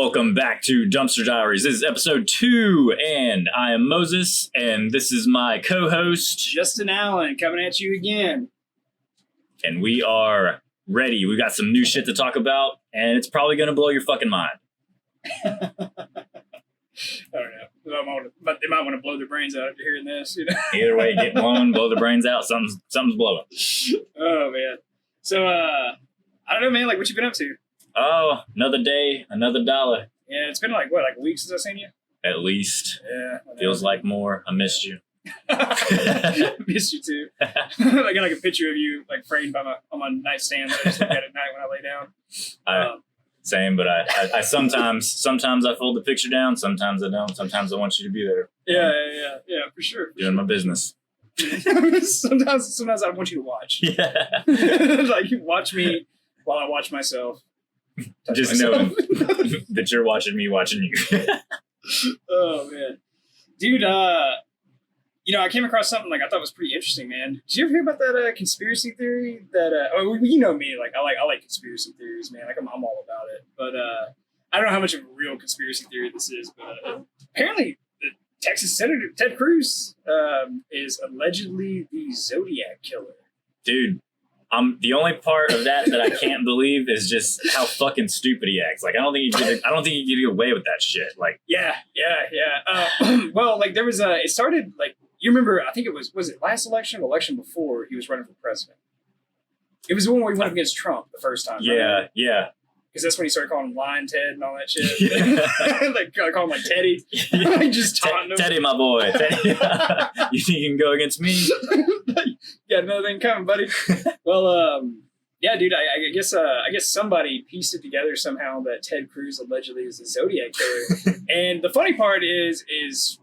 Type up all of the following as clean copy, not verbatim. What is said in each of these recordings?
Welcome back to Dumpster Diaries. This is episode 2, and I am Moses, and this is my co-host, Justin Allen, coming at you again. And we are ready. We got some new shit to talk about, and it's probably going to blow your fucking mind. I don't know. But they might want to blow their brains out after hearing this. You know? Either way, get blown, blow the brains out, something's blowing. Oh, man. So, I don't know, man. Like, what you been up to? Oh, another day, another dollar. Yeah, it's been like a week since I've seen you? At least. Yeah. Feels like more. I missed you. Missed you too. I got like a picture of you like framed on my nightstand that I just look at night when I lay down. Same, but I sometimes I fold the picture down, sometimes I don't. Sometimes I want you to be there. Yeah, for sure. Doing my business. sometimes I want you to watch. Yeah. Like you watch me while I watch myself. Just knowing that you're watching me watching you. Oh man, dude. I came across something like I thought was pretty interesting, man. Did you ever hear about that conspiracy theory? That you know me, like I like conspiracy theories, man. Like I'm all about it. But I don't know how much of a real conspiracy theory this is, but apparently the Texas Senator Ted Cruz is allegedly the Zodiac killer. Dude. The only part of that I can't believe is just how fucking stupid he acts. Like I don't think he could get away with that shit. Like yeah. Well, like there was it started like you remember. I think it was it last election or election before he was running for president. It was the one where he went up against Trump the first time. Yeah, right? yeah. Because that's when he started calling him Lion Ted and all that shit. Like call him like Teddy. Like just taunting him. Teddy, my boy. Teddy. You think you can go against me? Got another thing coming, buddy. Well, yeah, dude. I guess somebody pieced it together somehow that Ted Cruz allegedly is a Zodiac killer. And the funny part is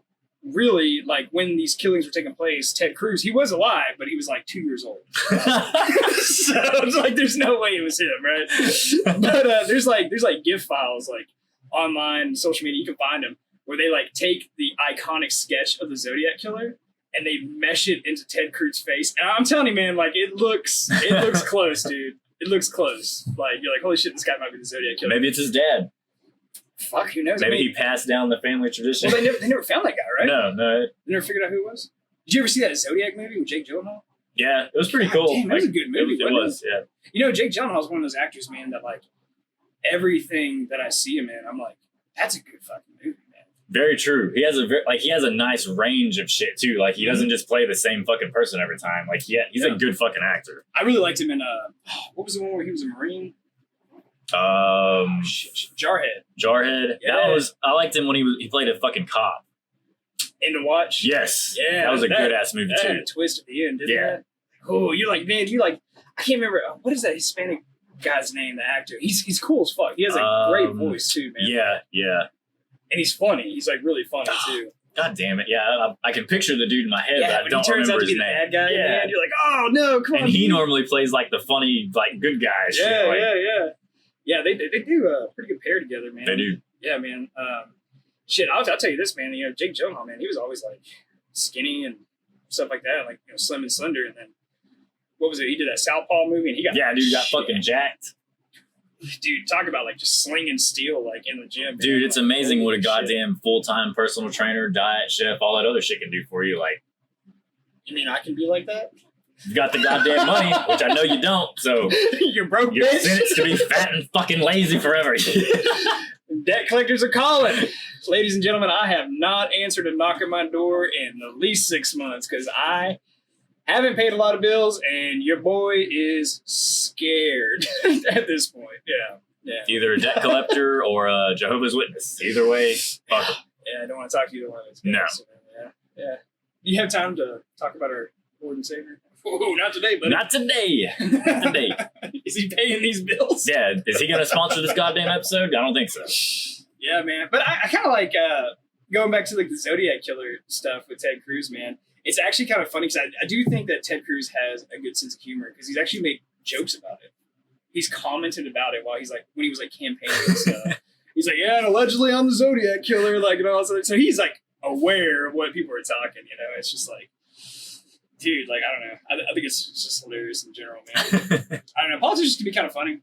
really like when these killings were taking place, Ted Cruz, he was alive, but he was like 2 years old. So it's like there's no way it was him, right? But there's like GIF files like online, social media, you can find them where they like take the iconic sketch of the Zodiac killer and they mesh it into Ted Cruz's face. And I'm telling you, man, like it looks close, dude. It looks close. Like you're like, holy shit, this guy might be the Zodiac killer. Maybe it's his dad. Fuck, who knows? Maybe he passed down the family tradition. Well, they never found that guy, right? No. They never figured out who it was? Did you ever see that Zodiac movie with Jake Gyllenhaal? Yeah, it was pretty cool. Damn, that was a good movie. It was, yeah. You know, Jake Gyllenhaal is one of those actors, man, that like everything that I see him in, I'm like, that's a good fucking movie, man. Very true. He has a nice range of shit too. Like he doesn't just play the same fucking person every time. Like he's a good fucking actor. I really liked him in what was the one where he was a Marine? Jarhead. Yeah. I liked him when he played a fucking cop. In The Watch? Yes. Yeah. That was a good ass movie too. Had a twist at the end, didn't it? Oh, you're like, I can't remember, what is that Hispanic guy's name, the actor? He's cool as fuck. He has a great voice too, man. Yeah. And he's funny. He's like really funny too. God damn it. Yeah, I can picture the dude in my head, but I don't remember his name. Bad guy, yeah. And you're like, oh no, come on. And he normally plays like the funny, like good guy shit. Yeah. Yeah, they do a pretty good pair together, man. They do. Yeah, man. Shit, I'll tell you this, man. You know, Jake Gyllenhaal, man, he was always like skinny and stuff like that, like slim and slender. And then what was it? He did that Southpaw movie, and he got got fucking jacked. Dude, talk about like just slinging steel like in the gym. Dude, it's amazing what a goddamn full-time personal trainer, diet, chef, all that other shit can do for you. Like, you mean I can be like that? You got the goddamn money, which I know you don't, so you're broke, you're bitch. sentenced to be fat and fucking lazy forever. Debt collectors are calling. Ladies and gentlemen, I have not answered a knock at my door in at least 6 months because I haven't paid a lot of bills and your boy is scared at this point. Yeah. Either a debt collector or a Jehovah's Witness. Either way, fuck them. Yeah, I don't want to talk to either one of those guys. No. So, yeah. You have time to talk about our Lord and Savior? Oh, not today, buddy. Not today. Is he paying these bills? Yeah. Is he going to sponsor this goddamn episode? I don't think so. Yeah, man. But I kind of like going back to like the Zodiac killer stuff with Ted Cruz, man. It's actually kind of funny because I do think that Ted Cruz has a good sense of humor because he's actually made jokes about it. He's commented about it while when he was like campaigning and stuff. He's like, yeah, and allegedly I'm the Zodiac killer, like, and all that. So he's like aware of what people are talking, you know? It's just like, dude, like, I don't know. I think it's just hilarious in general, man. I don't know. Politicians can be kind of funny.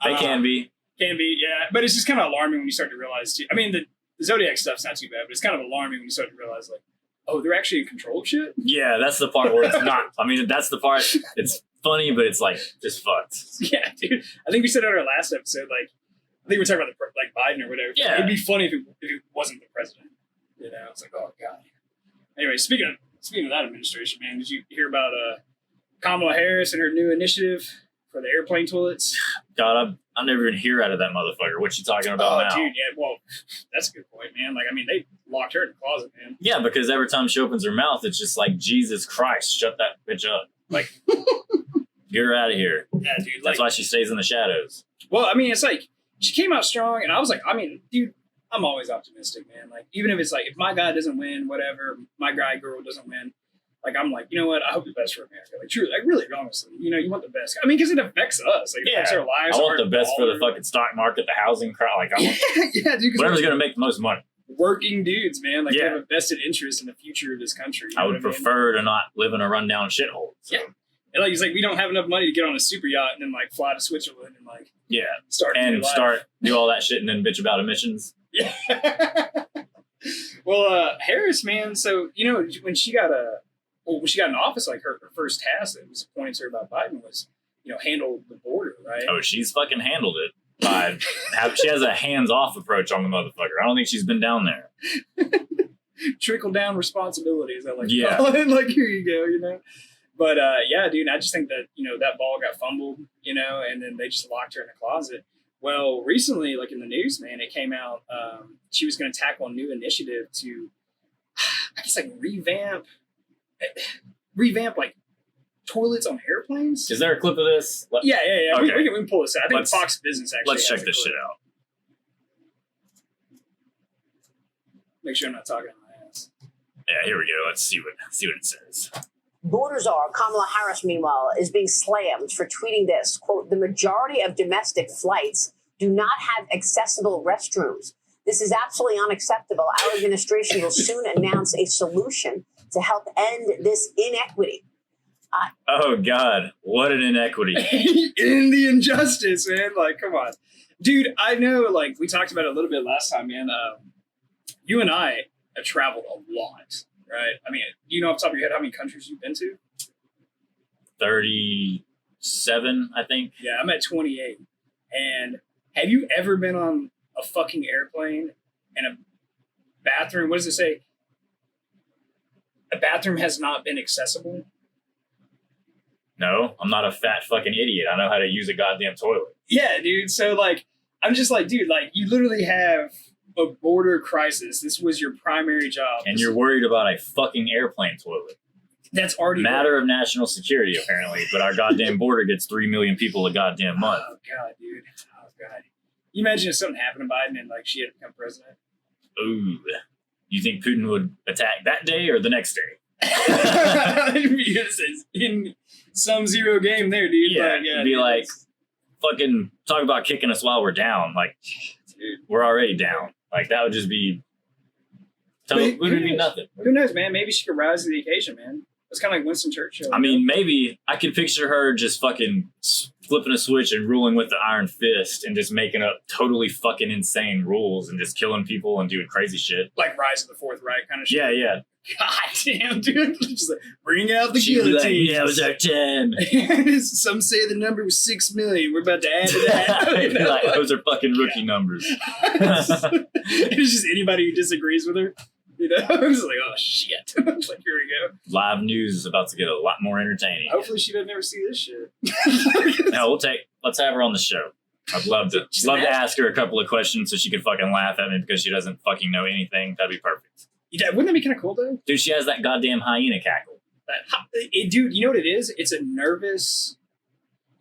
They can be. Can be, yeah. But it's just kind of alarming when you start to realize, too. I mean, the Zodiac stuff's not too bad, but it's kind of alarming when you start to realize, like, oh, they're actually in control of shit? Yeah, that's the part where it's not. I mean, that's the part, it's funny, but it's like, just fucked. Yeah, dude. I think we said on our last episode, like, I think we were talking about like Biden or whatever. Yeah. It'd be funny if it wasn't the president. You know, it's like, oh, God. Anyway, speaking of that administration, man, did you hear about Kamala Harris and her new initiative for the airplane toilets? God, I never even hear out of that motherfucker. What you talking about now? Dude, yeah, well, that's a good point, man. Like, I mean, they locked her in the closet, man. Yeah, because every time she opens her mouth, it's just like, Jesus Christ, shut that bitch up. Like, get her out of here. Yeah, dude. That's why she stays in the shadows. Well, I mean, it's like, she came out strong, and I was like, I mean, dude, I'm always optimistic, man. Like, even if it's like, if my guy doesn't win, whatever, my guy, girl doesn't win, like, I'm like, you know what? I hope the best for America. Like, truly, like, really, honestly, you know, you want the best. I mean, because it affects us. Like, it affects our lives. I want the best for the fucking stock market, the housing crowd. Like, I want yeah, dude. Whatever's going to make the most money. Working dudes, man. Like, they have a vested interest in the future of this country. I would prefer to not live in a rundown shithole. So. Yeah. And like, it's like, we don't have enough money to get on a super yacht and then, like, fly to Switzerland and, like, do all that shit and then bitch about emissions. Yeah. Well, Harris, man, so, you know, when she got in office, like, her first task that was appointed to her by Biden was, you know, handle the border, right? Oh, she's fucking handled it. She has a hands-off approach on the motherfucker. I don't think she's been down there. Trickle-down responsibilities. I like yeah. Like, here you go, you know? But, yeah, dude, I just think that, you know, that ball got fumbled, you know, and then they just locked her in a closet. Well, recently, like in the news, man, it came out, she was going to tackle a new initiative to, I guess, like, revamp, like, toilets on airplanes. Is there a clip of this? Yeah. Okay. We can pull this out. I think Fox Business actually Let's check this shit out. Make sure I'm not talking on my ass. Yeah, here we go. Let's see what it says. Border czar Kamala Harris, meanwhile, is being slammed for tweeting this, quote, "The majority of domestic flights do not have accessible restrooms. This is absolutely unacceptable. Our administration will soon announce a solution to help end this inequity." Oh, God. What an inequity. In the injustice, man. Like, come on. Dude, I know, like, we talked about it a little bit last time, man. You and I have traveled a lot. Right. I mean, you know off the top of your head how many countries you've been to? 37, I think. Yeah, I'm at 28. And have you ever been on a fucking airplane and a bathroom? What does it say? A bathroom has not been accessible? No, I'm not a fat fucking idiot. I know how to use a goddamn toilet. Yeah, dude. So, like, I'm just like, dude, like, you literally have a border crisis. This was your primary job. And you're worried about a fucking airplane toilet. That's already matter of national security, apparently. But our goddamn border gets 3 million people a goddamn month. Oh, God, dude. Oh, God. You imagine if something happened to Biden and, like, she had become president? Ooh. You think Putin would attack that day or the next day? In some zero game there, dude. Yeah, but, yeah, it'd be dude, like, fucking talk about kicking us while we're down. Like, dude, we're already down. Like, that would just be... It would be nothing. Who knows, man? Maybe she could rise to the occasion, man. It's kind of like Winston Churchill. I mean, maybe I could picture her just fucking flipping a switch and ruling with the iron fist and just making up totally fucking insane rules and just killing people and doing crazy shit. Like Rise of the Fourth Reich kind of shit. Yeah. God damn, dude. Just like, bring out the guillotine. Like, yeah, it was our 10. Some say the number was 6 million. We're about to add to that. You know? Like, those are fucking rookie numbers. It's just anybody who disagrees with her. You know, I'm just like, oh shit. Like, here we go. Live news is about to get a lot more entertaining. Hopefully she doesn't ever see this shit. No, let's have her on the show. I'd love to ask her a couple of questions so she could fucking laugh at me because she doesn't fucking know anything. That'd be perfect. Yeah, wouldn't that be kind of cool though? Dude, she has that goddamn hyena cackle. Dude, you know what it is? It's a nervous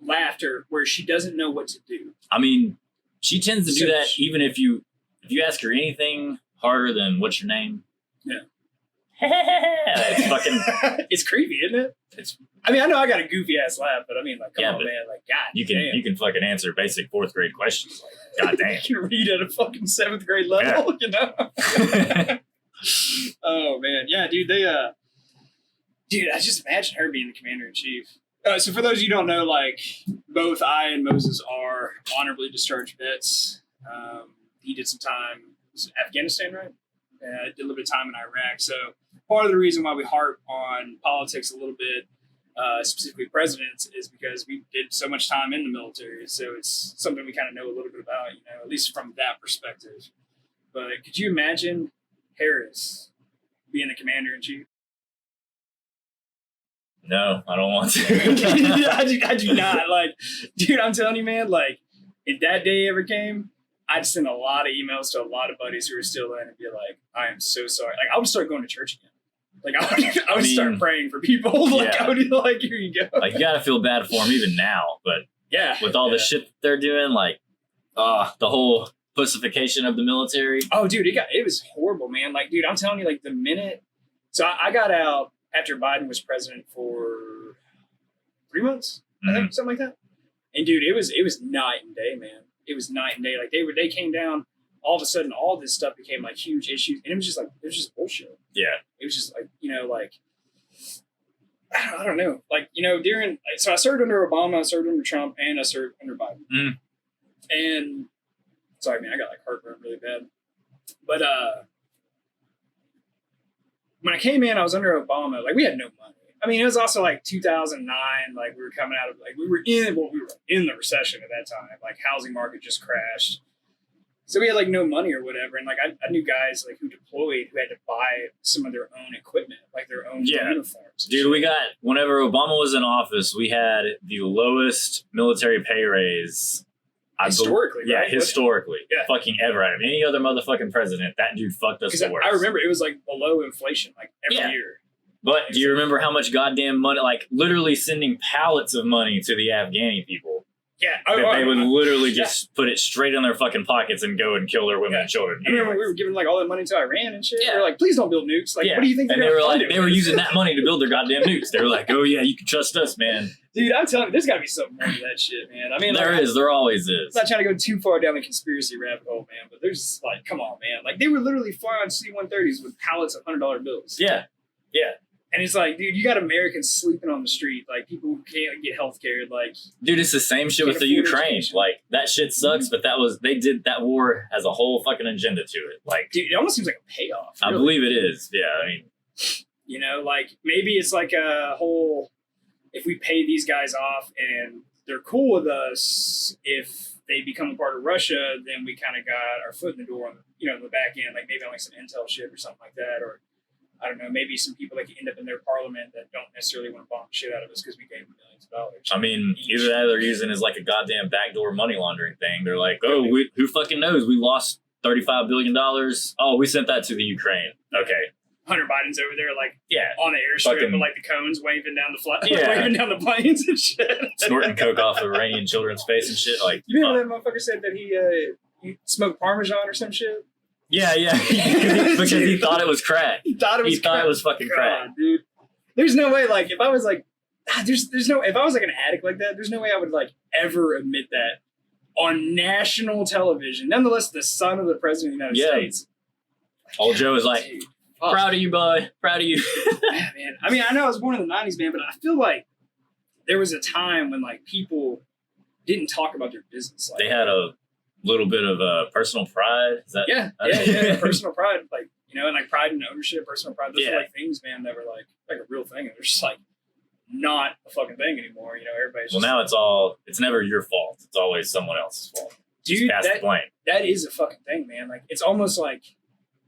laughter where she doesn't know what to do. I mean, she tends to do that even if you ask her anything harder than what's your name. Yeah. It's fucking... It's creepy, isn't it? I mean, I know I got a goofy ass laugh, but I mean, like, come on, man. Like, God you can fucking answer basic 4th grade questions. Like, goddamn. You can read at a fucking 7th grade level, you know? Oh, man. Yeah, dude, dude, I just imagine her being the commander-in-chief. So for those of you who don't know, like, both I and Moses are honorably discharged vets. He did some time in Afghanistan, right? Did a little bit of time in Iraq. So part of the reason why we harp on politics a little bit, specifically presidents, is because we did so much time in the military. So it's something we kind of know a little bit about, at least from that perspective. But could you imagine Harris being the commander-in-chief? No, I don't want to. I do not. Like, dude, I'm telling you, man, like, if that day ever came, I'd send a lot of emails to a lot of buddies who are still in and be like, I am so sorry. Like, I would start going to church again. Like, I would start praying for people. Like, I would be like, here you go. Like, you gotta feel bad for them even now. But yeah, with all the shit that they're doing, like, the whole pussification of the military. Oh, dude, it was horrible, man. Like, dude, I'm telling you, like, the minute. So I got out after Biden was president for 3 months, I think, something like that. And dude, it was night and day, man. It was night and day. Like they came down, all of a sudden all this stuff became like huge issues. And it was just bullshit. Yeah. It was just like, like, I don't know. Like, so I served under Obama, I served under Trump, and I served under Biden. Mm. And sorry, man, I got like heartburn really bad. But when I came in, I was under Obama. Like, we had no money. I mean, it was also like 2009. Like, we were coming out of, like, we were in the recession at that time. Like, housing market just crashed. So we had like no money or whatever. And like, I knew guys like who deployed who had to buy some of their own equipment, like their own uniforms. Dude, whenever Obama was in office, we had the lowest military pay raise. Historically, right? Historically. Yeah. Fucking ever. Out of any other motherfucking president, that dude fucked us the worst. I remember it was like below inflation, like every year. But do you remember how much goddamn money, like literally sending pallets of money to the Afghani people? Yeah. They would literally just put it straight in their fucking pockets and go and kill their women and children. I remember we were giving like all that money to Iran and shit. Yeah. They were like, please don't build nukes. Like, what do you think? And they were like, they were using that money to build their goddamn nukes. They were like, oh yeah, you can trust us, man. Dude, I'm telling you, there's got to be something more to that shit, man. I mean, there always is. I'm not trying to go too far down the conspiracy rabbit hole, man, but there's like, come on, man. Like, they were literally flying C-130s with pallets of $100 bills. Yeah. Yeah. And it's like, dude, you got Americans sleeping on the street, like people who can't get healthcare, like. Dude, it's the same shit with the Ukraine. Education. Like, that shit sucks, but that war has a whole fucking agenda to it. Like, dude, it almost seems like a payoff. Really. I believe it is. Yeah, I mean, like maybe it's like a whole. If we pay these guys off and they're cool with us, if they become a part of Russia, then we kind of got our foot in the door on the back end, like maybe on like some intel shit or something like that, or. I don't know, maybe some people that can end up in their parliament that don't necessarily want to bomb the shit out of us because we gave them millions of dollars. I mean, either that or they're using as like a goddamn backdoor money laundering thing. They're like, oh, who fucking knows? We lost $35 billion. Oh, we sent that to the Ukraine. Okay. Hunter Biden's over there, like, on the airstrip with like the cones waving down waving down the planes and shit. Snorting coke off Iranian children's face and shit. Like, you remember that motherfucker said that he smoked Parmesan or some shit? Yeah. Because he thought it was crack. He thought it was fucking crack. Dude. There's no way, like, if I was like, if I was like an addict like that, there's no way I would like ever admit that on national television. Nonetheless, the son of the president of the United States. Old Joe is like, proud of you, boy. Proud of you. Yeah, man. I mean, I know I was born in the 90s, man, but I feel like there was a time when like people didn't talk about their business. Like, they had a little bit of personal pride. Is that personal pride, like, and like pride and ownership, personal pride. Those are like things, man, that were like a real thing, and they're just like not a fucking thing anymore. Everybody's just, now it's never your fault. It's always someone else's fault. Dude, that is a fucking thing, man. Like, it's almost like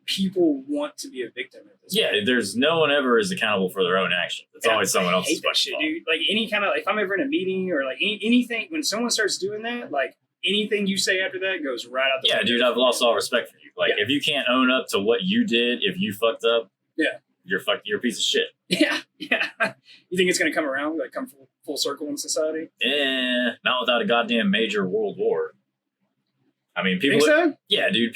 people want to be a victim of this. Yeah, there's no one ever is accountable for their own actions. It's always someone else's fucking shit, fault. Dude. Like, any kind of, like, if I'm ever in a meeting or like anything, when someone starts doing that, like, anything you say after that goes right out the window. Dude, I've lost all respect for you. Like, if you can't own up to what you did, if you fucked up, you're a piece of shit. Yeah. You think it's going to come around, like come full circle in society? Yeah, not without a goddamn major world war. I mean, people. Think so? Yeah, dude.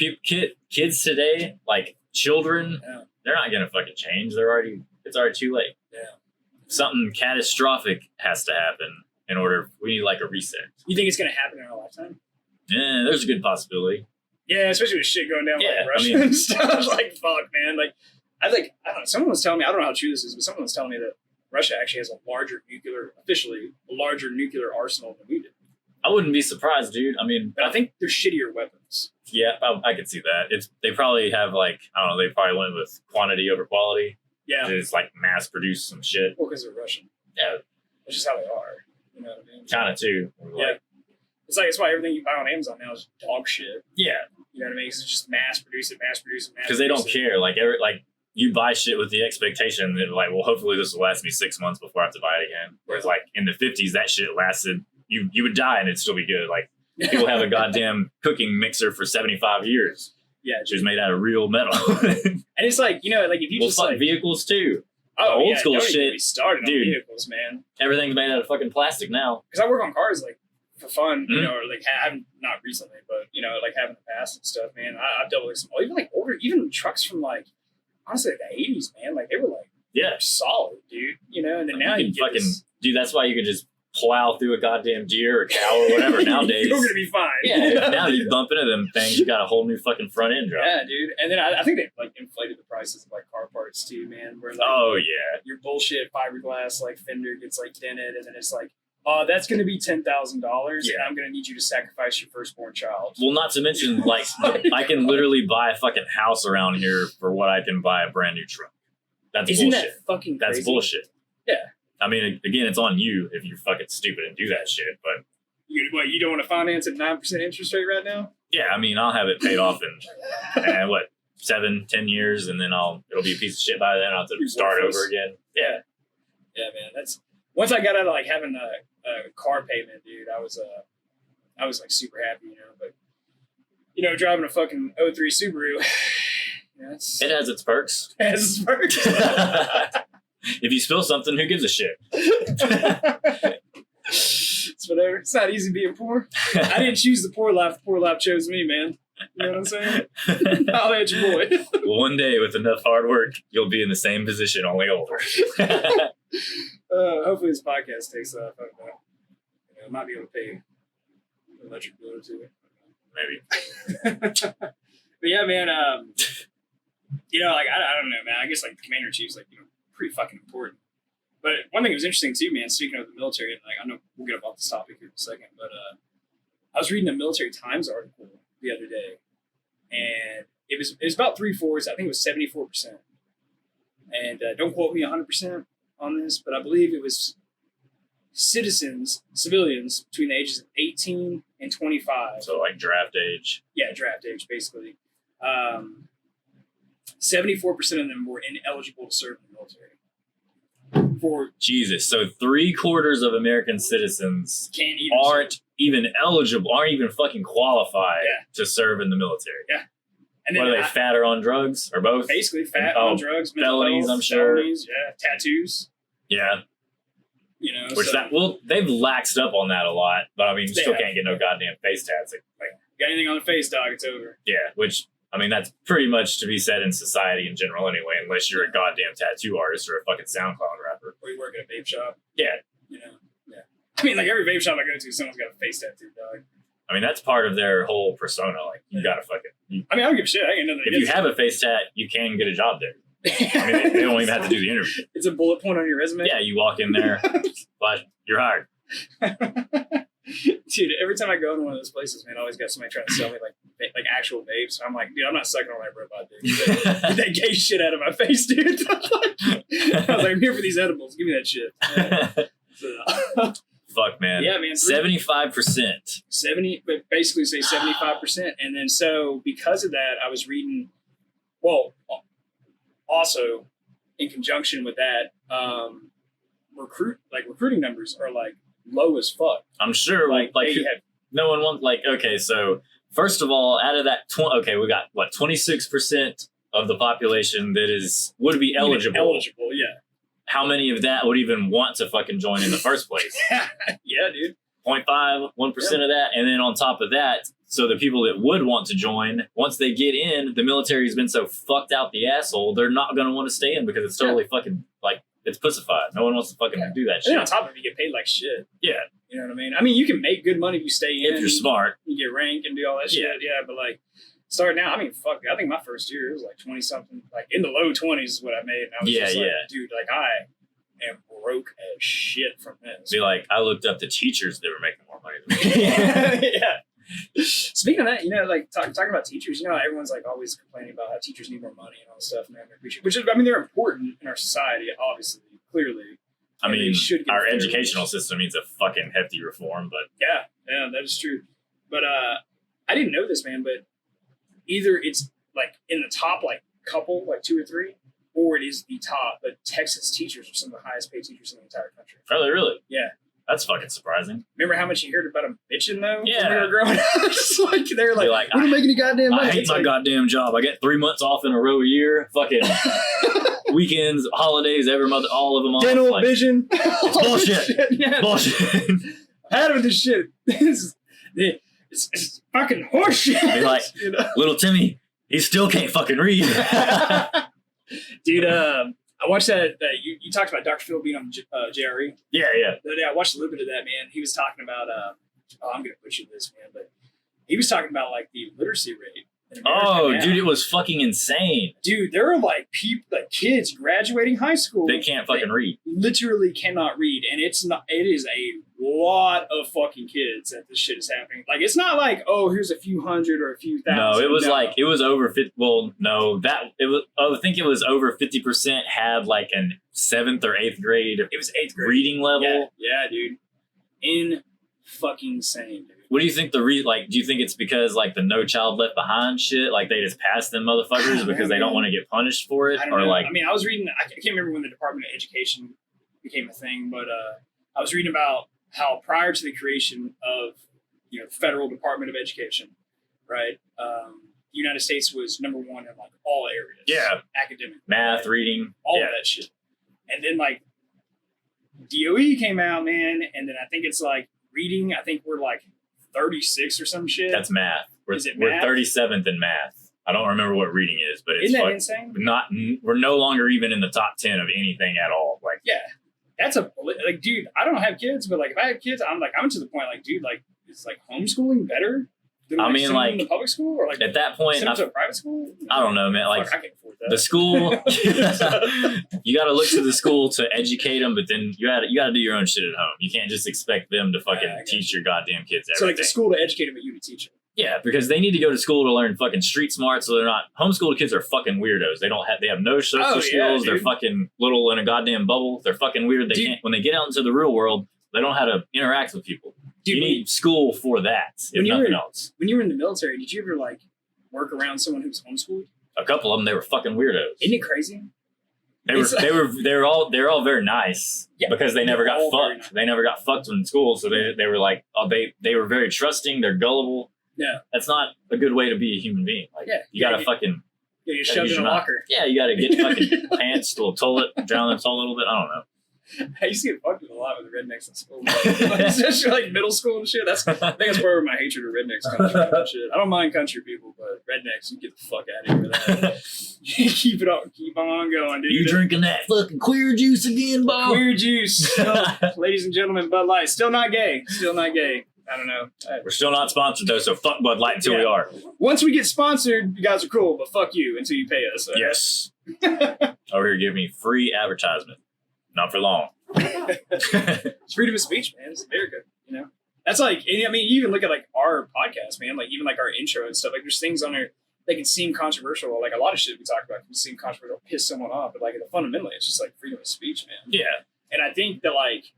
Kids today, like children, they're not going to fucking change. It's already too late. Yeah. Something catastrophic has to happen. We need like a reset. You think it's going to happen in our lifetime? Yeah, there's a good possibility. Yeah, especially with shit going down with Russia and stuff. Like, fuck, man. Like, I don't know. Someone was telling me, I don't know how true this is, but someone was telling me that Russia actually has officially a larger nuclear arsenal than we do. I wouldn't be surprised, dude. I mean, But I think they're shittier weapons. yeah, I could see that. They probably have like, I don't know, they probably went with quantity over quality. Yeah. It's like mass produce some shit. Well, because they're Russian. Yeah. That's just how they are. You know what I mean? Kind of too. Yeah. It's why everything you buy on Amazon now is dog shit. Yeah. You know what I mean? 'Cause it's just mass produce it. Because they don't care. Like you buy shit with the expectation that like, well, hopefully this will last me 6 months before I have to buy it again. Whereas like in the 50s, that shit lasted. You would die and it'd still be good. Like people have a goddamn cooking mixer for 75 years. Yeah, which is made out of real metal. And it's like, you know, like if you just fuck like vehicles too. oh, old yeah, school don't even shit, get me started dude. on vehicles, man. Everything's made out of fucking plastic now. Because I work on cars like for fun, you Mhm. know, or like having not recently, but you know, like having the past and stuff, man. I've dealt with some even like older, even trucks from like honestly like the 80s, man. Like they were like Yeah. solid, dude. You know, and then Like, now you you can get fucking this, dude. That's why you could just plow through a goddamn deer or cow or whatever nowadays. you're gonna be fine. Yeah, now you bump into them things, you got a whole new fucking front end drop. Yeah, dude. And then I think they like inflated the prices of like car parts too, man. Where like Oh yeah, your bullshit fiberglass like fender gets like dented, and then it's like, oh, that's gonna be $10,000, and Yeah. I'm gonna need you to sacrifice your firstborn child. well, not to mention like I can literally buy a fucking house around here for what I can buy a brand new truck. That's Isn't bullshit. that fucking crazy? That's bullshit. Yeah. I mean, again, it's on you if you're fucking stupid and do that shit. But You don't want to finance at 9% interest rate right now? yeah, I mean, I'll have it paid off in what 7-10 years, and then it'll be a piece of shit by then. I'll have to Be start worthless. over again. Yeah. Yeah, man. That's once I got out of like having a car payment, dude. I was like super happy, you know. But you know, driving a fucking 03 Subaru, that's It has its perks. has its perks. If you spill something, who gives a shit? It's whatever. It's not easy being poor. I didn't choose the poor life. The poor life chose me, man. You know what I'm saying? I'll let your boy. Well, one day with enough hard work, you'll be in the same position, only older. Hopefully this podcast takes off. I don't know. You know, I might be able to pay an electric bill or two. Maybe. But yeah, man. You know, like I don't know, man. I guess like the commander in chief's like, you know, pretty fucking important. But one thing that was interesting too, man. Speaking of the military, and like I know we'll get up off this topic here in a second, but I was reading a Military Times article the other day, and it was about 3/4. I think it was 74%. And don't quote me 100% on this, but I believe it was civilians between the ages of 18 and 25. So like draft age. Yeah, draft age, basically. 74% of them were ineligible to serve in the military. For Jesus. So 3/4 of American citizens can't even aren't even eligible, aren't even fucking qualified Yeah. to serve in the military. And What then are they, fat or on drugs? Or both? basically fat Oh, on drugs, mental felonies, health, I'm sure. felonies, yeah, tattoos. Yeah. You know, Which so, they've laxed up on that a lot, but I mean, you They still have. can't get no goddamn face tats. got anything on the face, dog, it's over. Yeah, which, I mean, that's pretty much to be said in society in general anyway, unless you're a goddamn tattoo artist or a fucking SoundCloud rapper. Or you work at a vape shop. Yeah. You know, yeah. I mean, like every vape shop I go to, someone's got a face tattoo, dog. I mean, that's part of their whole persona. Like, you gotta fucking... I mean, I don't give a shit. I ain't nothing If you have a face tat, you can get a job there. I mean, they don't even have to do the interview. It's a bullet point on your resume. Yeah, you walk in there, but you're hired. Dude, every time I go into one of those places, man, I always got somebody trying to sell me like actual vapes. I'm like, dude, I'm not sucking on that robot, dude. Get that gay shit out of my face, dude. I was like, I'm here for these edibles. Give me that shit. So, Fuck, man. yeah, man. 75%. 70, but basically say 75%. And then so because of that, I was reading, well, also in conjunction with that, recruiting numbers are like low as fuck. I'm sure, like they have, no one wants, like, okay, so first of all, out of that, we got, what, 26% of the population that would be eligible. Eligible, yeah. How many of that would even want to fucking join in the first place? Yeah, dude. 0.5, 1% of that. And then on top of that, so the people that would want to join, once they get in, the military's been so fucked out the asshole, they're not going to want to stay in because it's totally fucking, like, it's pussified. No one wants to fucking do that And shit. then on top of it, you get paid like shit. Yeah. You know what I mean? I mean, you can make good money if you stay in. If you're smart. You get rank and do all that shit. Yeah, but like, starting out, I mean, fuck, I think my first year, it was like 20-something. Like, in the low 20s is what I made. And I was just like, dude, like, I am broke as shit from this. Be like, I looked up the teachers that were making more money than me. Yeah. Speaking of that, you know, like talking about teachers, you know, everyone's like always complaining about how teachers need more money and all this stuff, and which is, I mean, they're important in our society, obviously, clearly. I mean, our fair educational wage. system needs a fucking hefty reform, but Yeah, that is true. But I didn't know this, man, but either it's like in the top like couple, like 2 or 3, or it is the top, but Texas teachers are some of the highest paid teachers in the entire country. really? Yeah. That's fucking surprising. Remember how much you heard about them bitching though? Yeah. When we were growing up? It's like, they're like, I we don't make any goddamn money. I hate It's my like, goddamn job. I get 3 months off in a row a year. Fucking weekends, holidays, all of them off. dental, Like, vision. it's bullshit. Yeah. Bullshit. I had with this shit. It's fucking horseshit. Be like, you know? little Timmy, he still can't fucking read. Dude, I watched that. You talked about Dr. Phil being on JRE. Yeah. The other day, I watched a little bit of that, man. He was talking about, I'm going to butcher this, man, but he was talking about like the literacy rate. in America Oh, now. dude, it was fucking insane. Dude, there are like kids graduating high school. They can't fucking read. Literally cannot read, and it is a lot of fucking kids that this shit is happening. Like, it's not like, oh, here's a few hundred or a few thousand. No, it was like, it was over 50. Well, no, I think it was over 50% had like an 7th or 8th grade. It was 8th grade reading level. Yeah, dude. In fucking insane, dude. What do you think do you think it's because like the No Child Left Behind shit, like they just passed them motherfuckers because they don't want to get punished for it? I don't Or know. like, I mean, I was reading, I can't remember when the Department of Education became a thing, but I was reading about how prior to the creation of, you know, Federal Department of Education, right? The United States was number 1 in like all areas. Yeah. Academic. math, right? reading, All of that shit. And then like DOE came out, man, and then I think it's like reading, I think we're like 36 or some shit. That's math. Is it We're math? 37th in math. I don't remember what reading is, but it's Isn't that insane? we're no longer even in the top 10 of anything at all. Like, Yeah. That's like, dude, I don't have kids, but like, if I had kids, I'm to the point, like, dude, like, is like homeschooling better than I mean, sending them like, to public school, or like at that point, send them to a private school? I don't know, man. Like, Fuck, I can't afford that. the school, you got to look to the school to educate them, but then you got to do your own shit at home. You can't just expect them to fucking teach your goddamn kids everything. So like the school to educate them, but you to teach them. Yeah, because they need to go to school to learn fucking street smart, so they're not homeschooled kids are fucking weirdos. They have no social skills. They're fucking little in a goddamn bubble. They're fucking weird. They can't, when they get out into the real world, they don't know how to interact with people. Dude, you need school for that, if nothing else. When you were in the military, did you ever like work around someone who was homeschooled? A couple of them, they were fucking weirdos. Isn't it crazy? They're all very nice because they never got fucked. Nice. They never got fucked in school, so they were like, they were very trusting. They're gullible. Yeah, that's not a good way to be a human being. Like, you gotta fucking. Yeah, you're shoved in a locker. Yeah, you gotta get fucking pants to a toilet, drown the toilet a little bit. I don't know. I used to get fucked with a lot with the rednecks in school, especially like middle school and shit. I think that's where my hatred of rednecks comes from. And shit. I don't mind country people, but rednecks, you get the fuck out of here with that. keep on going, dude. You drinking that fucking queer juice again, Bob? Queer juice, ladies and gentlemen. Bud Light, still not gay. I don't know. We're still not sponsored though, so fuck Bud Light until we are. Once we get sponsored, you guys are cool, but fuck you until you pay us. Yes. Over here, give me free advertisement. Not for long. It's freedom of speech, man. It's America, you know? That's like, I mean, you even look at like our podcast, man, like even like our intro and stuff, like there's things on there that can seem controversial. Like a lot of shit we talk about can seem controversial, piss someone off, but like fundamentally, it's just like freedom of speech, man. Yeah. And I think that like,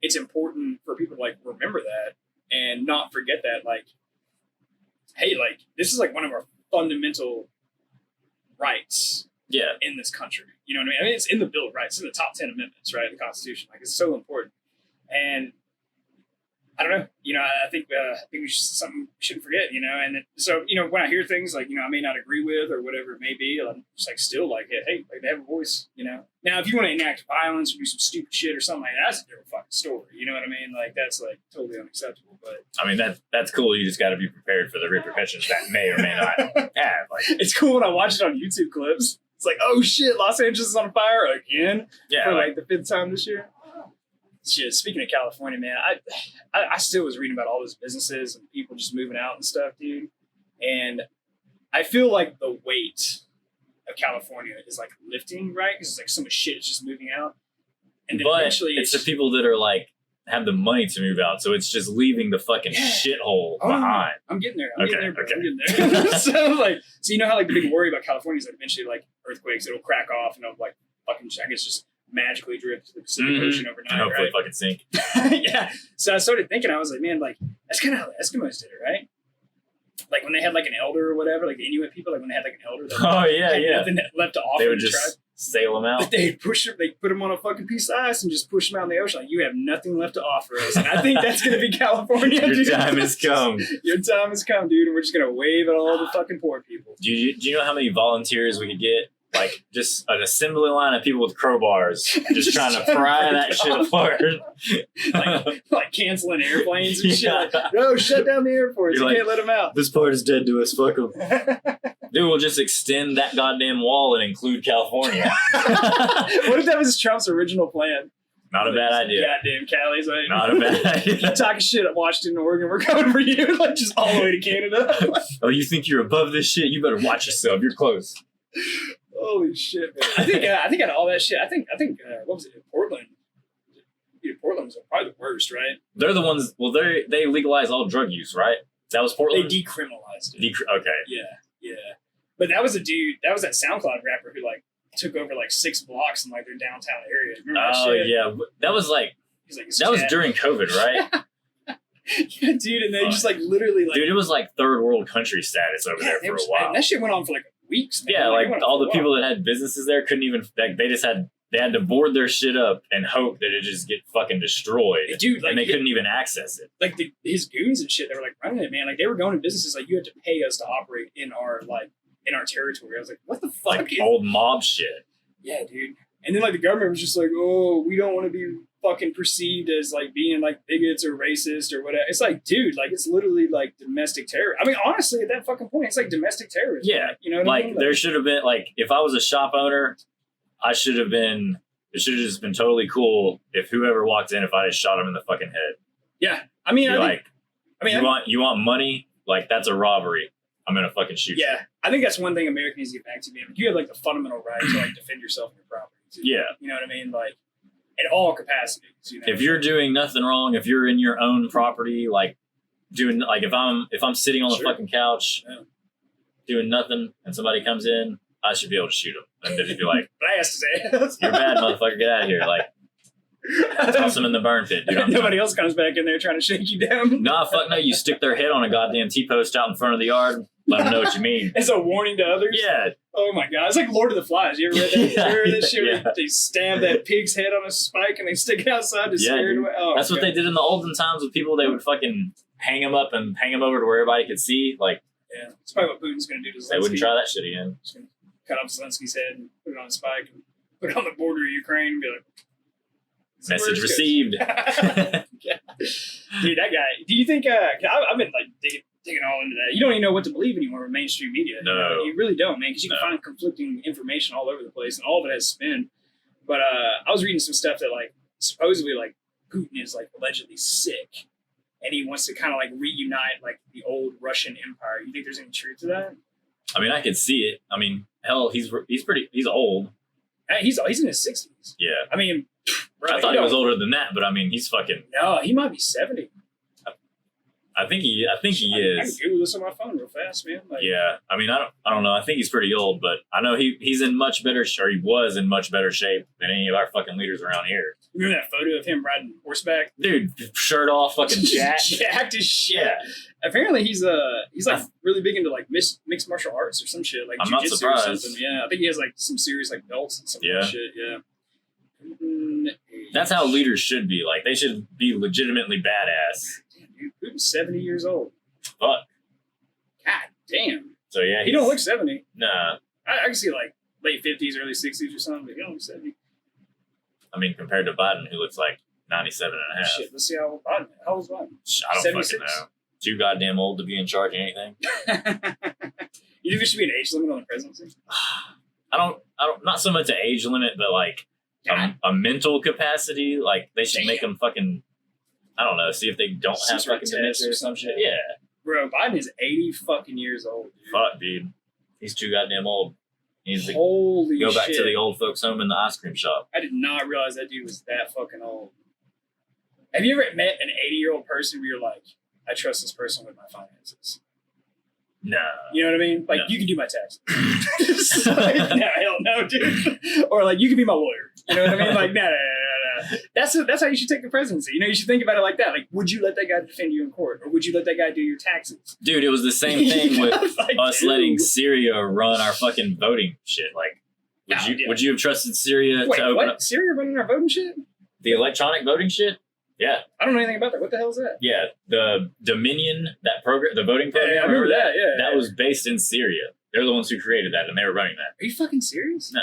it's important for people to like remember that and not forget that, like, hey, like this is like one of our fundamental rights. Yeah, in this country, you know what I mean? I mean, it's in the Bill of Rights, it's in the top 10 amendments, right? The Constitution, like it's so important. And I don't know, you know, I think we shouldn't forget, you know. And so, you know, when I hear things like, you know, I may not agree with or whatever it may be, I'm just like still like, hey, like they have a voice, you know. Now, if you want to enact violence or do some stupid shit or something like that, that's a different fucking story. You know what I mean? Like that's like totally unacceptable. But I mean, that's cool. You just got to be prepared for the repercussions that may or may not have. Like, it's cool when I watch it on YouTube clips. It's like, oh shit, Los Angeles is on fire again for like the 5th time this year. Shit, speaking of California, man, I still was reading about all those businesses and people just moving out and stuff, dude. And I feel like the weight of California is like lifting, right? Because it's like so much shit is just moving out. And then but eventually it's the people that are like have the money to move out, so it's just leaving the fucking shithole behind. I'm getting there. I'm getting there. So you know how like the big worry about California is that eventually like earthquakes, it'll crack off and it'll like fucking, I guess, just magically drift to the Pacific Ocean overnight. And hopefully right? fucking sink. Yeah. So I started thinking, I was like, man, like that's kind of how the Eskimos did it, right? Like when they had like an elder or whatever, like the Inuit people, like when they had like an elder that had nothing left to offer, they would to just tribe, sail them out. they'd they put them on a fucking piece of ice and just push them out in the ocean. Like, you have nothing left to offer us. And I think that's going to be California. Your dude. time has come. Your time has come, dude, and we're just going to wave at all the fucking poor people. Do you know how many volunteers we could get? Like, just an assembly line of people with crowbars just trying to pry that shit apart. like canceling airplanes and shit. Yeah. Like, no, shut down the airports. You're You like, can't let them out. This part is dead to us. Fuck them. Dude, we'll just extend that goddamn wall and include California. What if that was Trump's original plan? Not a bad idea. Goddamn Cali's like, Not a bad idea. you talking shit at Washington, Oregon, we're coming for you. Like, just all the way to Canada. Oh, you think you're above this shit? You better watch yourself. You're close. Holy shit, man. I think out of all that shit, I think what was it, Portland? Yeah, Portland was probably the worst, right? They're the ones, well, they legalized all drug use, right? That was Portland? They decriminalized it. Okay. Yeah. But that was a dude, that was that SoundCloud rapper who like took over like 6 blocks in like their downtown area. Remember that shit? Yeah. That was like, He's like, that was during COVID, right? Yeah, dude, and they just like literally like... Dude, it was like third world country status over there for a while. And that shit went on for like weeks, man. Yeah, like all the people that... that had businesses there couldn't even, like, they had to board their shit up and hope that it just get fucking destroyed. Dude, like, and they couldn't even access it. Like his goons and shit, they were like running it, man. Like they were going to businesses like, you had to pay us to operate in our territory. I was like, what the fuck? Like old mob shit. Yeah, dude. And then like the government was just like, oh, we don't want to be fucking perceived as like being like bigots or racist or whatever. It's like, dude, like it's literally like domestic terror. I mean, honestly, at that fucking point, it's like domestic terrorism. Yeah, like, you know what like I mean? there should have been, like, if I was a shop owner, it should have just been totally cool if whoever walked in, if I just shot him in the fucking head. Yeah, I mean, you want money? Like, that's a robbery. I'm gonna fucking shoot you. Yeah, I think that's one thing America needs to get back to, man. You have like the fundamental right to like defend yourself and your property. Too. Yeah, you know what I mean, like in all capacities. You know? If you're doing nothing wrong, if you're in your own property, like doing, like if I'm sitting on the fucking couch, doing nothing, and somebody comes in, I should be able to shoot him. And they'd be like, blast his ass. You're bad, motherfucker. Get out of here. Like, toss them in the burn pit. Dude, nobody else comes back in there trying to shake you down. Nah, fuck no. You stick their head on a goddamn T-post out in front of the yard. Let them know what you mean. It's a warning to others. Yeah. Oh my god, it's like Lord of the Flies. You ever read that? You ever read that shit? Yeah. Where they stab that pig's head on a spike and they stick it outside to scare it away. Oh, that's what they did in the olden times with people. They would fucking hang them up and hang them over to where everybody could see. Like, yeah, it's probably what Putin's going to do to Zelensky. They wouldn't try that shit again. Just gonna cut off Zelensky's head and put it on a spike and put it on the border of Ukraine and be like, message received. Yeah. Dude, that guy. Do you think? I've been like digging all into that. You don't even know what to believe anymore with mainstream media. No, you really don't, man, because you can find conflicting information all over the place, and all of it has spin. But I was reading some stuff that like supposedly like Putin is like allegedly sick, and he wants to kind of like reunite like the old Russian Empire. You think there's any truth to that? I mean, I could see it. I mean, hell, he's old. He's in his 60s. Yeah. I mean, bro, I thought he was older than that, but I mean, he's fucking. No, he might be 70. I think he is. I can Google this on my phone real fast, man. Like, yeah, I mean, I don't know. I think he's pretty old, but I know he's in much better, or he was in much better shape than any of our fucking leaders around here. Remember that photo of him riding horseback? Dude, shirt off, fucking jacked. Jacked as shit. Yeah. Apparently he's like really big into like mixed martial arts or some shit, like I'm not jiu-jitsu or surprised. something. Yeah, I think he has like some serious like belts and some shit. Yeah. That's how leaders should be. Like, they should be legitimately badass. Damn, dude, Putin's 70 years old. Fuck. God damn. So yeah, he don't look 70. Nah. I can see like late 50s, early 60s or something, but he don't look 70. I mean, compared to Biden, who looks like 97 and a half. Shit, let's see how old Biden is. How old is Biden? I don't 76? fucking know. Too goddamn old to be in charge of anything. You think there should be an age limit on the presidency? I don't, not so much an age limit, but like a mental capacity. Like, they should make them fucking, I don't know, see if they don't have fucking dementia or some shit. Yeah. Bro, Biden is 80 fucking years old, dude. Fuck, dude. He's too goddamn old. He needs to Holy go back shit. to the old folks' home in the ice cream shop. I did not realize that dude was that fucking old. Have you ever met an 80-year-old person where you're like, I trust this person with my finances? No. You know what I mean? Like, No. you can do my taxes. Like, no, hell no, dude. Or like, you can be my lawyer. You know what I mean? Like, no. That's how you should take the presidency. You know, you should think about it like that. Like, would you let that guy defend you in court? Or would you let that guy do your taxes? Dude, it was the same thing with Like, us dude. letting Syria run our fucking voting shit. Like, would you have trusted Syria Wait, to open what? up Syria running our voting shit? the electronic voting shit? Yeah. I don't know anything about that. What the hell is that? Yeah. The Dominion, that program, the voting program. Yeah, I remember that. Yeah. That was based in Syria. They're the ones who created that, and they were running that. Are you fucking serious? No.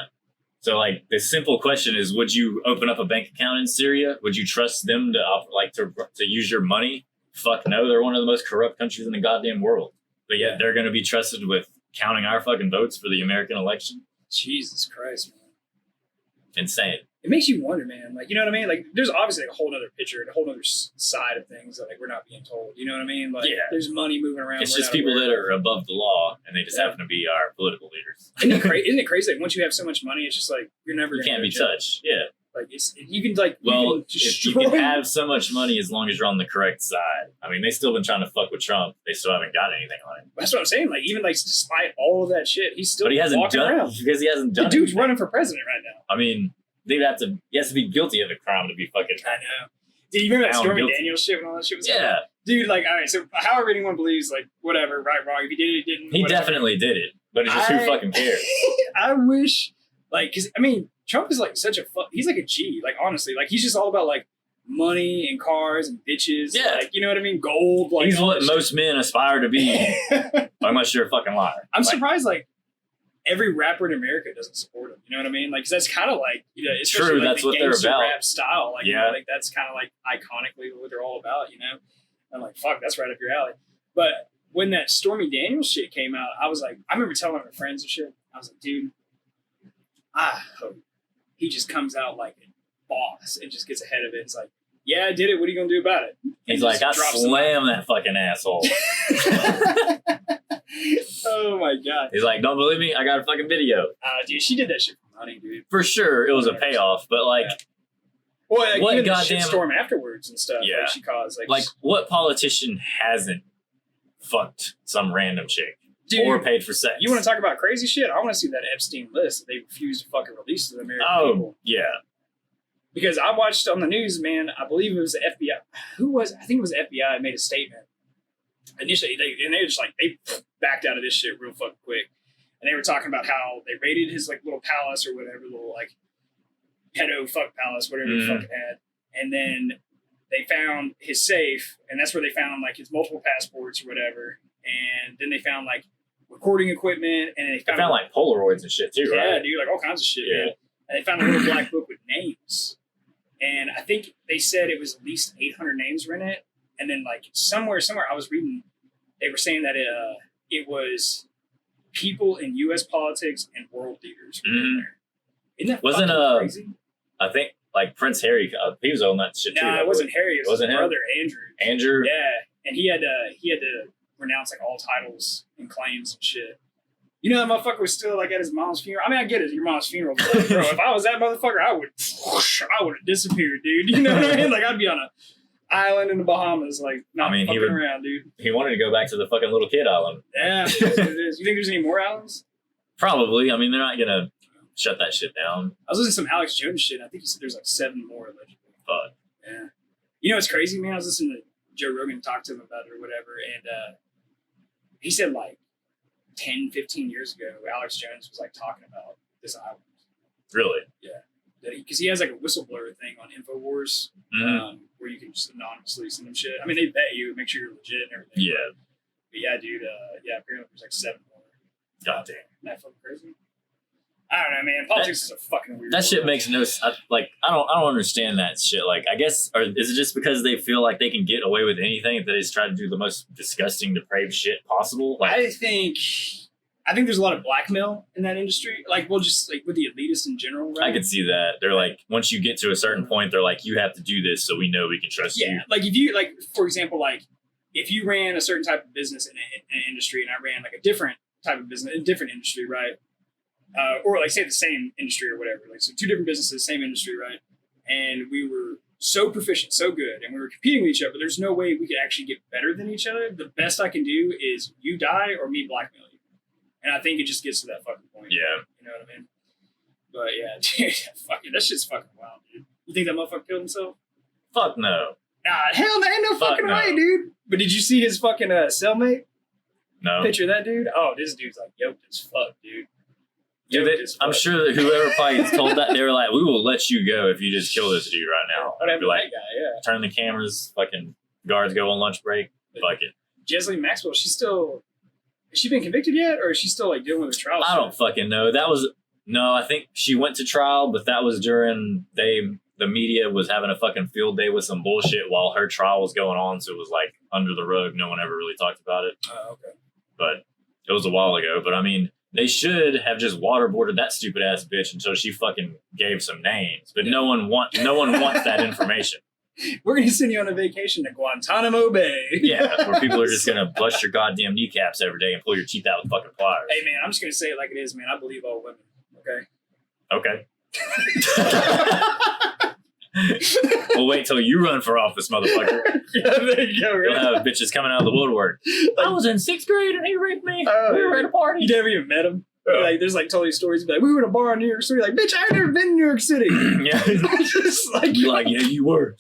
So, like, the simple question is, would you open up a bank account in Syria? Would you trust them to use your money? Fuck no. They're one of the most corrupt countries in the goddamn world. But yet they're going to be trusted with counting our fucking votes for the American election? Jesus Christ, man. Insane. It makes you wonder, man. Like, you know what I mean? Like, there's obviously like a whole other picture and a whole other side of things that like we're not being told. You know what I mean? Like, Yeah. there's money moving around. It's we're just not people aware that of. are above the law, and they just happen to be our political leaders. Isn't it crazy? Like, once you have so much money, it's just like you're never. You gonna can't be go to jail. touched. Yeah. Like you can like. Well, you can if you destroy- can have so much money as long as you're on the correct side. I mean, they've still been trying to fuck with Trump. They still haven't got anything on him. That's what I'm saying. Like, even like despite all of that shit, he's still. But he hasn't walking done around. because he hasn't done. The dude's anything. running for president right now. I mean, he has to be guilty of the crime to be fucking. I know. Dude, you remember that Found Stormy guilty. Daniels shit when all that shit was Yeah. happening? Dude, like, all right, so however anyone believes, like, whatever, right, wrong, if he did it, he didn't. He whatever. definitely did it, but it's just who fucking cares? I wish, like, because, I mean, Trump is, like, he's like a G, like, honestly. Like, he's just all about, like, money and cars and bitches. Yeah. Like, you know what I mean? Gold. Like, He's all what that most men aspire to be, shit. unless you're a fucking liar. I'm Like, surprised, like, every rapper in America doesn't support him. You know what I mean? Like, 'cause that's kind of like, you know, especially True, like that's the what they're gangster about. rap style. Like, you Yeah. know, like that's kind of like iconically what they're all about, you know? I'm like, fuck, that's right up your alley. But when that Stormy Daniels shit came out, I was like, I remember telling my friends and shit, I was like, dude, I hope he just comes out like a boss and just gets ahead of it. It's like, yeah, I did it. What are you going to do about it? He's And like, I just drops slam that fucking asshole. Oh my God. He's like, don't believe me? I got a fucking video. Dude, she did that shit for money, dude. For sure, it was a payoff, but like, Well, like, What even the goddamn- shitstorm afterwards and stuff Yeah. like she caused. like what politician hasn't fucked some random chick Dude, or paid for sex? you want to talk about crazy shit? I want to see that Epstein list that they refused to fucking release to the American Oh, people. yeah. Because I watched on the news, man, I believe it was the FBI. I think it was the FBI made a statement. Initially, they just like, they backed out of this shit real fucking quick. And they were talking about how they raided his like little palace or whatever, little like pedo fuck palace, whatever he fucking had. And then they found his safe, and that's where they found like his multiple passports or whatever. And then they found like recording equipment, and they They found like Polaroids and shit too, yeah, right? dude, like all kinds of shit. Yeah. Man. And they found a little black book with names, and I think they said it was at least 800 names were in it. And then like somewhere I was reading, they were saying that it was people in U.S. politics and world leaders were in there. Isn't that Wasn't, fucking crazy? I think like Prince Harry, he was on that shit too. No, it wasn't Harry. It was Wasn't his him? brother Andrew. Andrew. Yeah, and he had to renounce like all titles and claims and shit. You know that motherfucker was still like at his mom's funeral. I mean, I get it, your mom's funeral, but like, bro, if I was that motherfucker, I would have disappeared, dude. You know what I mean? Like I'd be on an island in the Bahamas, like not fucking around, dude. He wanted to go back to the fucking little kid island. Yeah, that's what it is. You think there's any more islands? Probably. I mean, they're not gonna shut that shit down. I was listening to some Alex Jones shit. I think he said there's like 7 more allegedly. But Yeah. You know what's crazy, man? I was listening to Joe Rogan talk to him about it or whatever, and he said like 10, 15 years ago, Alex Jones was like talking about this island. really, Because he has like a whistleblower thing on InfoWars where you can just anonymously send them shit. I mean, they vet you, make sure you're legit and everything. yeah. But yeah, dude, apparently there's like 7 more. God damn. Isn't that fucking crazy? I don't know, man. Politics is a fucking weird That shit world. makes no like. I don't understand that shit. Like, I guess, or is it just because they feel like they can get away with anything that they just try to do the most disgusting, depraved shit possible? Like, I think there's a lot of blackmail in that industry. Like, well, just like with the elitists in general, right? I could see that. They're like, once you get to a certain point, they're like, you have to do this so we know we can trust you. Yeah, like if you, like, for example, like if you ran a certain type of business in an industry and I ran like a different type of business in a different industry, right? or like say the same industry or whatever. Like so, two different businesses, same industry, right? And we were so proficient, so good, and we were competing with each other. But there's no way we could actually get better than each other. The best I can do is you die or me blackmail you. And I think it just gets to that fucking point. Yeah. You know what I mean? But yeah, dude, fuck it. That shit's fucking wild, dude. You think that motherfucker killed himself? Fuck no. Nah, hell, there ain't no fucking way, dude. But did you see his fucking cellmate? No. Picture of that dude? Oh, this dude's like yoked as fuck, dude. I'm sure that whoever probably told that, they were like, we will let you go if you just kill this dude right now. Whatever, be like, that guy, yeah. Turn the cameras, fucking guards go on lunch break. Fuck it. Jessamine Maxwell, has she been convicted yet? Or is she still like dealing with the trial? I don't fucking know. I think she went to trial, but that was during the media was having a fucking field day with some bullshit while her trial was going on. So it was like under the rug. No one ever really talked about it. Oh, okay. But it was a while ago. But I mean, they should have just waterboarded that stupid ass bitch until she fucking gave some names. But no one wants that information. We're going to send you on a vacation to Guantanamo Bay. Yeah, where people are just going to bust your goddamn kneecaps every day and pull your teeth out with fucking pliers. Hey, man, I'm just going to say it like it is, man. I believe all women. Okay. We'll wait till you run for office, motherfucker. Yeah, there you go. You'll have bitches coming out of the woodwork. I was in 6th grade and he raped me. We were at a party. You never even met him. Like, there's like totally stories. Like, we were at a bar in New York City. Like, bitch, I've never been in New York City. Yeah. Just like, you're like, yeah, you were.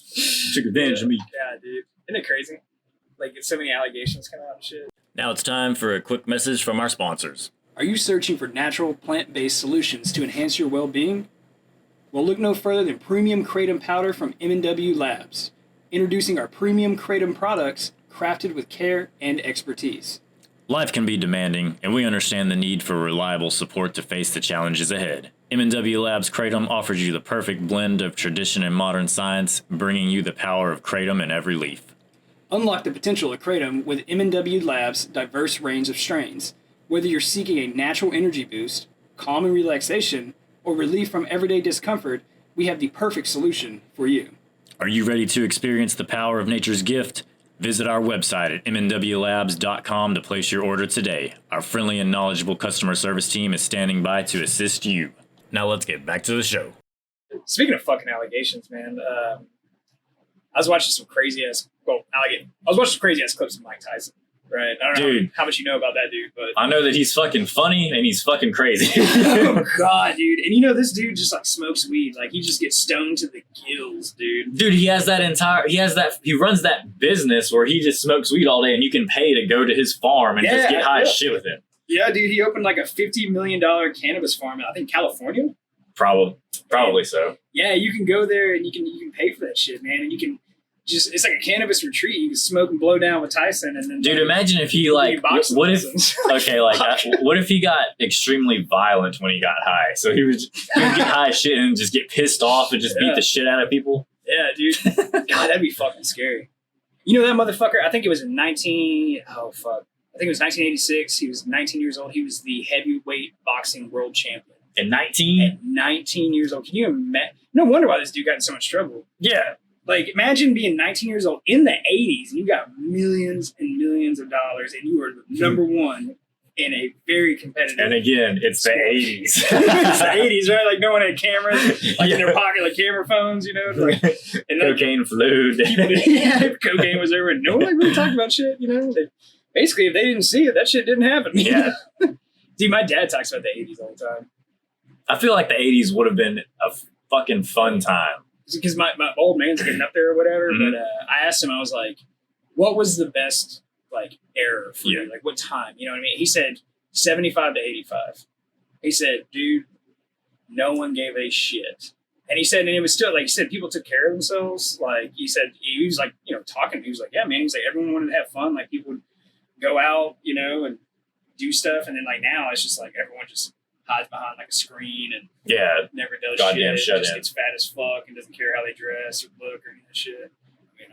Took advantage of me. Yeah, dude. Isn't it crazy? Like, so many allegations coming out and shit. Now it's time for a quick message from our sponsors. Are you searching for natural, plant-based solutions to enhance your well-being? Well, look no further than Premium Kratom Powder from M&W Labs. Introducing our Premium Kratom products, crafted with care and expertise. Life can be demanding, and we understand the need for reliable support to face the challenges ahead. M&W Labs Kratom offers you the perfect blend of tradition and modern science, bringing you the power of Kratom in every leaf. Unlock the potential of Kratom with M&W Labs' diverse range of strains. Whether you're seeking a natural energy boost, calm and relaxation, or relief from everyday discomfort, we have the perfect solution for you. Are you ready to experience the power of nature's gift? Visit our website at mnwlabs.com to place your order today. Our friendly and knowledgeable customer service team is standing by to assist you. Now let's get back to the show. Speaking of fucking allegations, man, I was watching some crazy ass clips of Mike Tyson. Right. I don't know how much you know about that dude, but I know that he's fucking funny and he's fucking crazy. Oh god, dude. And you know this dude just like smokes weed. Like he just gets stoned to the gills, dude. Dude, he runs that business where he just smokes weed all day and you can pay to go to his farm and just get high as shit with him. Yeah, dude, he opened like a $50 million cannabis farm in I think California. Probably so. Yeah, you can go there and you can pay for that shit, man, and you can it's like a cannabis retreat. You can smoke and blow down with Tyson, and then dude, imagine if he what if he got extremely violent when he got high? So he would get high as shit and just get pissed off and just beat the shit out of people. Yeah, dude. God, that'd be fucking scary. You know that motherfucker? I think it was in 1986. He was 19 years old. He was the heavyweight boxing world champion. At 19? At 19 years old. Can you imagine? No wonder why this dude got in so much trouble. Yeah. Like, imagine being 19 years old in the 80s and you got millions and millions of dollars and you were number one in a very competitive. And again, it's the 80s. It's the 80s, right? Like, no one had cameras, like in their pocket, like camera phones, you know? Like, and cocaine flew. Yeah, cocaine was everywhere. No one like really talked about shit, you know? Basically, if they didn't see it, that shit didn't happen. Yeah. Dude, my dad talks about the 80s all the time. I feel like the 80s would have been a fucking fun time. Because my old man's getting up there or whatever, but I asked him, I was like, what was the best, like, era for you? Like, what time? You know what I mean? He said 75 to 85. He said, dude, no one gave a shit. And he said, and it was still, like he said, people took care of themselves. Like, he said, he was like, you know, talking. He was like, yeah, man. He was like, everyone wanted to have fun. Like, people would go out, you know, and do stuff. And then, like, now it's just like everyone just hides behind like a screen and never does goddamn shit. Just gets fat as fuck and doesn't care how they dress or look or any of that shit. I mean,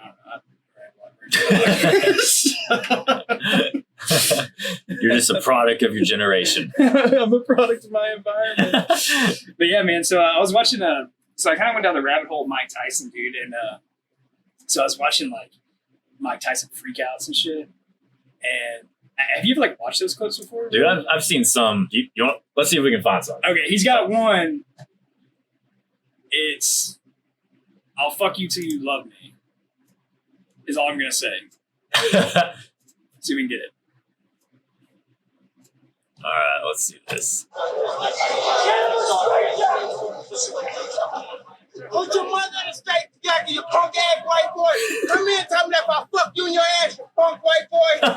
You're just a product of your generation. I'm a product of my environment. But yeah, man. So I was watching. So I kind of went down the rabbit hole of Mike Tyson, dude, and so I was watching like Mike Tyson freakouts and shit, and Have you ever like watched those clips before? Dude, I've seen some. You want, let's see if we can find some. Okay, he's got one. It's I'll fuck you till you love me. Is all I'm gonna say. See if we can get it. All right, let's see this. Put your mother in the straight together, you punk ass white boy. Come here and tell me that if I fuck you in your ass, you punk white boy. You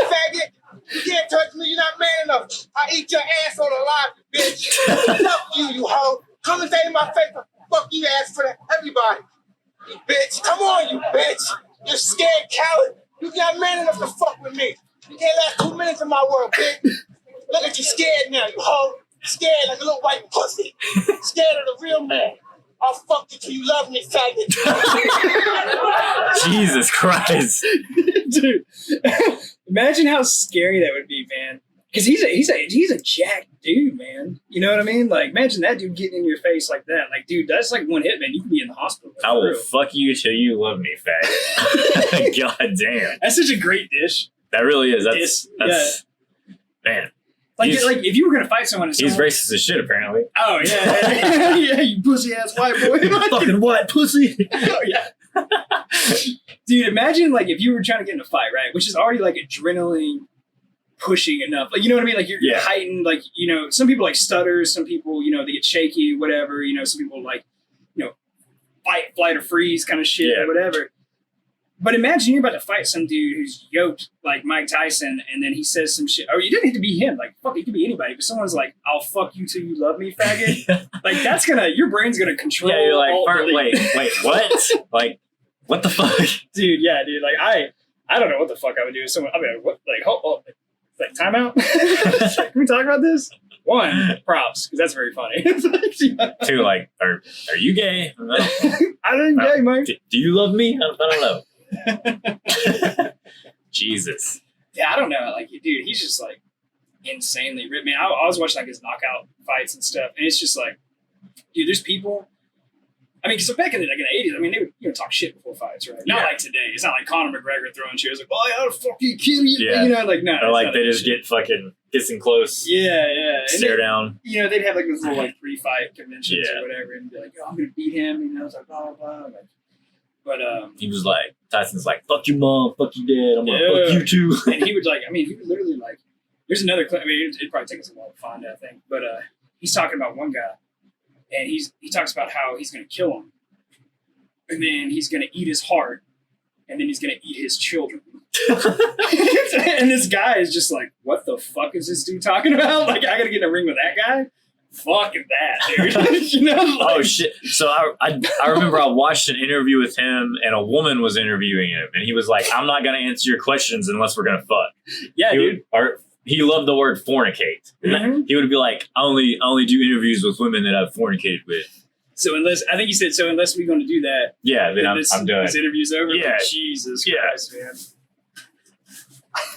faggot. You can't touch me, you're not man enough. I eat your ass on alive, you bitch. Fuck you, you hoe. Come and say in my face, fuck you ass for everybody. You bitch. Come on, you bitch. You're scared, coward. You not man enough to fuck with me. You can't last 2 minutes in my world, bitch. Look at you scared now, you hoe. Scared like a little white pussy. Scared of the real man. I'll fuck you till you love me, faggot. Jesus Christ. Dude, imagine how scary that would be, man. Because he's a jacked dude, man. You know what I mean? Like, imagine that dude getting in your face like that. Like, dude, that's like one hit, man. You could be in the hospital. I will fuck you till you love me, faggot. God damn. That's such a great dish. That really is. That's man. Like if you were gonna fight someone, He's racist as shit, apparently. Oh yeah, yeah, you pussy ass white boy, Fucking white pussy. Oh yeah, dude. Imagine like if you were trying to get in a fight, right? Which is already like adrenaline pushing enough. Like you know what I mean? Like you're heightened. Like you know, some people like stutter. Some people they get shaky, whatever. You know, some people like fight, flight, or freeze kind of shit or whatever. But imagine you're about to fight some dude who's yoked like Mike Tyson, and then he says some shit. Or you didn't have to be him. Like, fuck, it could be anybody. But someone's like, I'll fuck you till you love me, faggot. Like, that's your brain's gonna control. Yeah, you're like, wait, what? Like, what the fuck? Dude, yeah, dude. Like, I don't know what the fuck I would do if someone, I mean, what, like, hold, like, timeout? Can we talk about this? One, props, because that's very funny. Two, like, are you gay? I ain't gay, Mike. Do you love me? I don't know. Jesus. Yeah, I don't know. Like, dude, he's just like insanely ripped. Man, I was watching like his knockout fights and stuff, and it's just like, dude, there's people. I mean, because back in the 80s, I mean, they would talk shit before fights, right? Not like today. It's not like Conor McGregor throwing chairs like, "Oh, I gotta fucking kill you." Yeah. Like no. Or like they just get fucking kissing close. Yeah. Stare down. They'd have like this little like pre-fight conventions or whatever, and be like, "Oh, I'm gonna beat him." It's like blah blah blah. Like, but he was like, Tyson's like, "Fuck you, mom. Fuck you, dad. I'm gonna fuck you too." And he would like, I mean, he would literally like. There's another clip. I mean, it'd probably take us a while to find it, I think. But he's talking about one guy, and he talks about how he's gonna kill him. And then he's going to eat his heart, and then he's going to eat his children. And this guy is just like, what the fuck is this dude talking about? Like, I got to get in a ring with that guy? Fuck that, dude. Oh, shit. So I remember I watched an interview with him, and a woman was interviewing him, and he was like, I'm not going to answer your questions unless we're going to fuck. Yeah, dude. He loved the word fornicate. Mm-hmm. He would be like, I only do interviews with women that I've fornicated with. So unless we're going to do that, then I'm done. This interview's over. Yeah, like, Jesus Christ, man.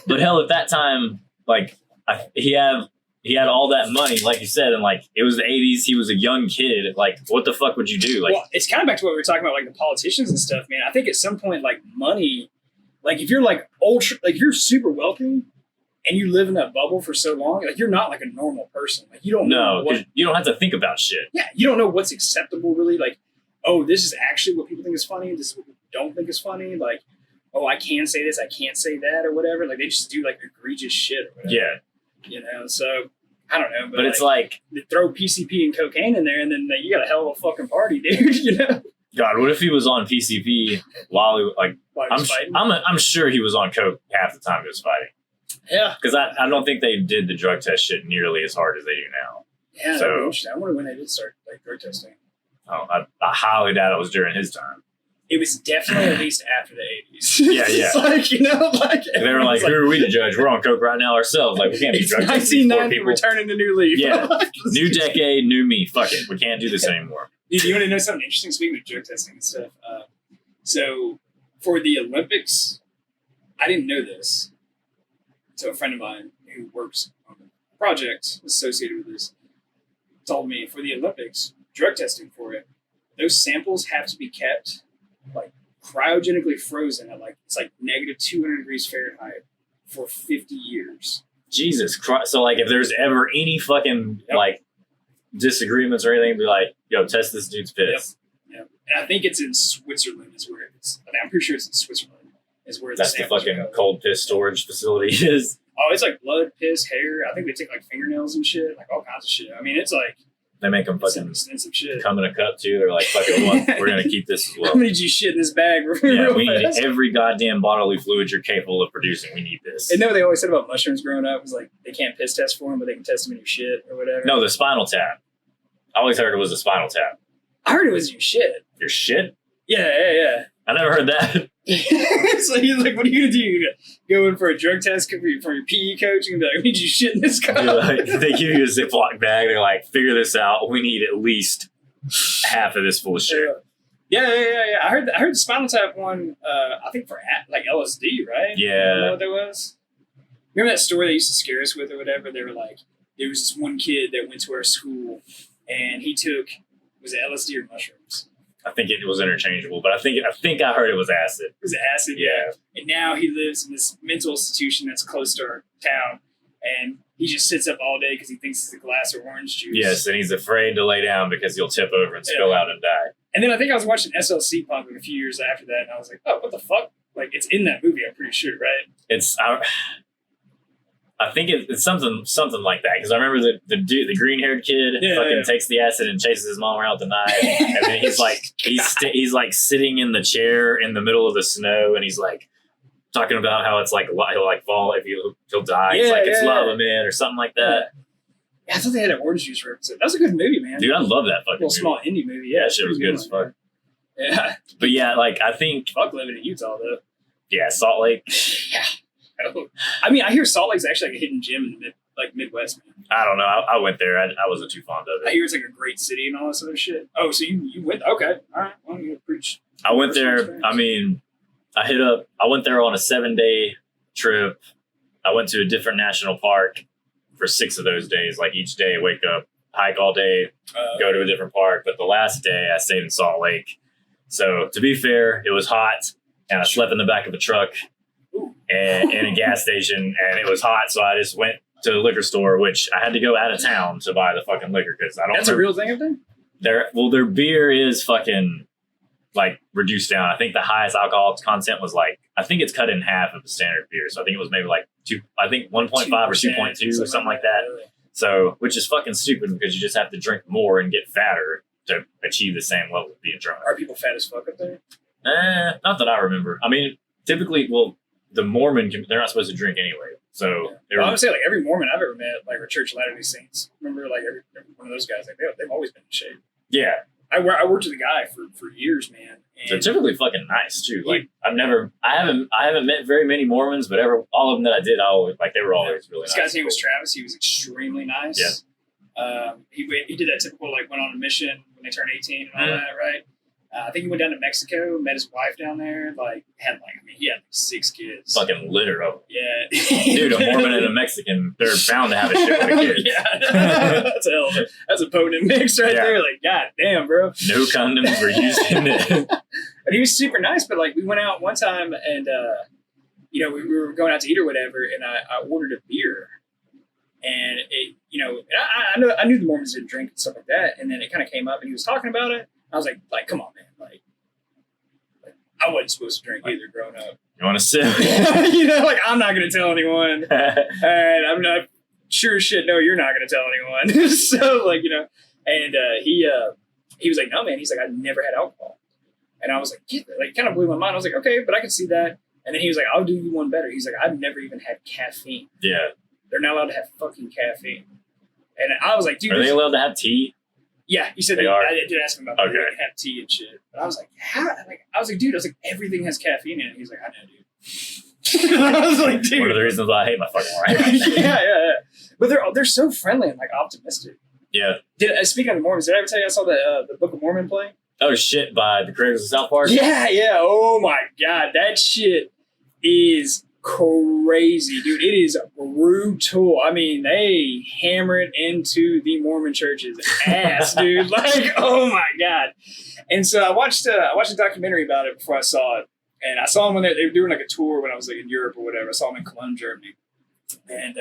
But hell, at that time, like he had all that money, like you said, and like it was the 80s. He was a young kid. Like, what the fuck would you do? Like, well, it's kind of back to what we were talking about, like the politicians and stuff, man. I think at some point, like money, like if you're like ultra, like you're super wealthy. And you live in that bubble for so long, like you're not like a normal person. Like you don't know you don't have to think about shit. Yeah, you don't know what's acceptable really. Like, oh, this is actually what people think is funny. This is what people don't think is funny. Like, oh, I can say this, I can't say that, or whatever. Like they just do like egregious shit or whatever. Yeah. So I don't know, but it's like they throw PCP and cocaine in there, and then you got a hell of a fucking party, dude. God, what if he was on PCP while he was fighting? I'm sure he was on coke half the time he was fighting. Yeah, because I don't think they did the drug test shit nearly as hard as they do now. Yeah, so I wonder when they did start like drug testing. Oh, I highly doubt it was during his time. It was definitely at least after the 80s. Yeah. It's like, they were like, who are we to judge? We're on coke right now ourselves. Like we can't be drug testing 1990, we're turning a new leaf. Yeah, new decade, new me. Fuck it, we can't do this anymore. Dude, you want to know something interesting? Speaking of drug testing and stuff, so for the Olympics, I didn't know this. So a friend of mine who works on a project associated with this told me for the Olympics, drug testing for it, those samples have to be kept like cryogenically frozen at like it's like negative 200 degrees Fahrenheit for 50 years. Jesus Christ. So, like, if there's ever any fucking, like, disagreements or anything, be like, yo, test this dude's piss. Yep. And I think it's in Switzerland is where it's. I'm pretty sure it's in Switzerland is where That's the fucking cold piss storage facility is. Oh, it's like blood, piss, hair. I think they take like fingernails and shit, like all kinds of shit. I mean, it's like they make them fucking extensive shit. Come in a cup too. They're like, fucking, we're gonna keep this as well. I'm gonna need you shit in this bag. We need every goddamn bodily fluid you're capable of producing. We need this. And then what they always said about mushrooms growing up was like they can't piss test for them, but they can test them in your shit or whatever. No, the spinal tap. I always heard it was a spinal tap. I heard it was your shit. Your shit? Yeah. I never heard that. So he's like, what are you gonna do? You go in for a drug test for your PE coach and be like, we need you shit in this cup. Like, they give you a Ziploc bag. They're like, figure this out. We need at least half of this full of shit. Yeah. I heard the spinal tap one. I think for like LSD, right? Yeah. You know what that was? Remember that story they used to scare us with or whatever? They were like, there was this one kid that went to our school and he took, was it LSD or mushrooms? I think it was interchangeable, but I think I heard it was acid. It was acid, yeah. And now he lives in this mental institution that's close to our town, and he just sits up all day because he thinks it's a glass of orange juice. Yes, and he's afraid to lay down because he'll tip over and spill out and die. And then I think I was watching SLC Punk a few years after that, and I was like, oh, what the fuck? Like, it's in that movie, I'm pretty sure, right? I think it's something like that, because I remember the dude, the green haired kid, takes the acid and chases his mom around with the knife, and then he's like he's like sitting in the chair in the middle of the snow, and he's like talking about how it's like he'll like fall if he'll die. It's like it's lava, man, or something like that. Yeah, I thought they had an orange juice reference. That was a good movie, man. Dude, I love that fucking movie. Small indie movie. Yeah, that shit was good as fuck. Yeah, but yeah, like I think fuck living in Utah though. Yeah, Salt Lake. Yeah. I mean, I hear Salt Lake's actually like a hidden gem in the Midwest, man. I don't know. I went there. I wasn't too fond of it. I hear it's like a great city and all this other shit. Oh, so you went? Okay, all right. Well, you preach. I went there. Experience. I mean, I went there on a 7-day trip. I went to a different national park for 6 of those days. Like each day, wake up, hike all day, go to a different park. But the last day, I stayed in Salt Lake. So to be fair, it was hot, and I slept in the back of a truck. And in a gas station, and it was hot, so I just went to the liquor store, which I had to go out of town to buy the fucking liquor because I don't. That's a real thing, I think. Their beer is fucking like reduced down. I think the highest alcohol content was like, I think it's cut in half of the standard beer, so I think it was maybe like 1.5 or 2.2 or something like that. Really. So, which is fucking stupid because you just have to drink more and get fatter to achieve the same level of being drunk. Are people fat as fuck up there? Not that I remember. I mean, typically, the Mormon, they're not supposed to drink anyway. So I would say like every Mormon I've ever met, like our Church of Latter-day Saints, remember like every one of those guys, like they've always been in shape. Yeah. I worked with a guy for years, man. And they're typically fucking nice too. Like I haven't met very many Mormons, but all of them that I did, they were always really nice. This guy's name was Travis. He was extremely nice. Yeah. He did that typical like went on a mission when they turned 18 and all that, right? I think he went down to Mexico, met his wife down there. He had 6 kids. Fucking litter of them. Yeah, dude, a Mormon and a Mexican, they're bound to have a shit with the kids. Yeah, that's a potent mix right there. Like, god damn, bro. No condoms were used in it. But he was super nice. But like, we went out one time and we were going out to eat or whatever, and I ordered a beer, and it, I knew the Mormons didn't drink and stuff like that, and then it kind of came up, and he was talking about it. I was like, come on, man. Like I wasn't supposed to drink either growing up. You want to sip? I'm not going to tell anyone. And I'm not sure as shit, no, you're not going to tell anyone. So, and he was like, no, man. He's like, I've never had alcohol. And I was like, kind of blew my mind. I was like, okay, but I can see that. And then he was like, I'll do you one better. He's like, I've never even had caffeine. Yeah. They're not allowed to have fucking caffeine. And I was like, dude. Are they allowed to have tea? Yeah, he said I did ask him about that. They have tea and shit. But I was like, how? I was like, dude, everything has caffeine in it. He's like, I know, dude. I was like, dude. One of the reasons why I hate my fucking life. Yeah. But they're so friendly and optimistic. Yeah. Speaking of the Mormons, did I ever tell you I saw the Book of Mormon play? Oh shit! By the creators of South Park. Yeah. Oh my god, that shit is crazy, dude. It is brutal. I mean, they hammer it into the Mormon church's ass, dude. Oh my god. And so I watched a documentary about it before I saw it, And I saw them when they were doing like a tour when I was like in Europe or whatever. I saw them in Cologne, Germany. And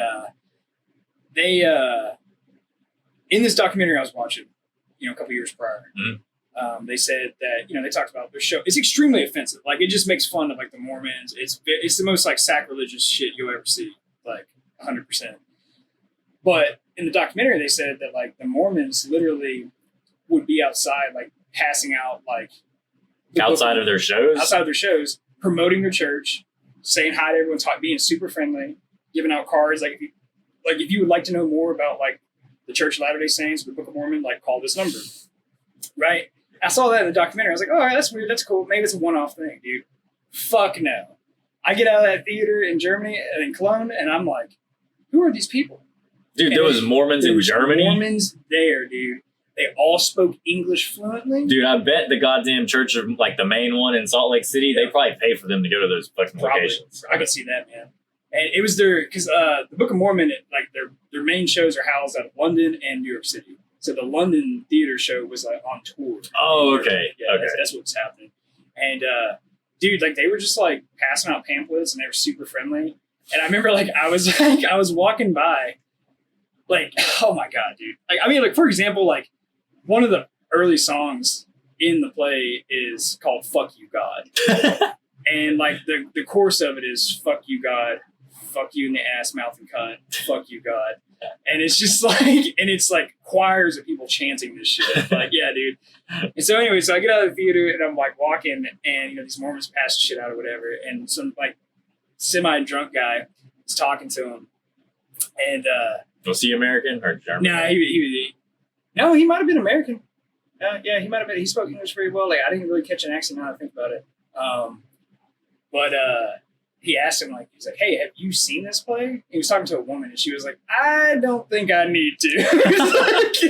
they, in this documentary I was watching, a couple years prior, they said that, they talked about their show. It's extremely offensive. Like, it just makes fun of like the Mormons. It's the most like sacrilegious shit you'll ever see, like 100%. But in the documentary, they said that like the Mormons literally would be outside, like passing out, like outside of their shows, promoting their church, saying hi to everyone, being super friendly, giving out cards. Like if you would like to know more about like the Church of Latter-day Saints, the Book of Mormon, like call this number, right? I saw that in the documentary. I was like, all right, that's weird. That's cool. Maybe it's a one-off thing, dude. Fuck no. I get out of that theater in Germany, in Cologne, and I'm like, who are these people? Dude, there was Mormons in Germany? Mormons there, dude. They all spoke English fluently. Dude, I bet the goddamn church of like the main one in Salt Lake City, they probably pay for them to go to those fucking locations. I could see that, man. And it was because the Book of Mormon, like their main shows are housed out of London and New York City. So the London theater show was like on tour. Oh, okay. Yeah, okay. That's what's happening. And dude, like they were just like passing out pamphlets and they were super friendly. And I remember like I was walking by, like, oh my God, dude. Like, I mean, like for example, like one of the early songs in the play is called "Fuck You, God," and like the chorus of it is "Fuck you, God, fuck you in the ass, mouth, and cunt, fuck you, God." And it's just like, and it's like choirs of people chanting this shit. Like, yeah, dude. And so anyway, so I get out of the theater and I'm like walking, and these Mormons pass shit out or whatever, and some like semi-drunk guy is talking to him, and was he American or German? No, he might have been American. Yeah, he might have been. He spoke English very well. Like I didn't really catch an accent now that I think about it. But he asked him, like, he's like, "Hey, have you seen this play?" He was talking to a woman, and she was like, "I don't think I need to."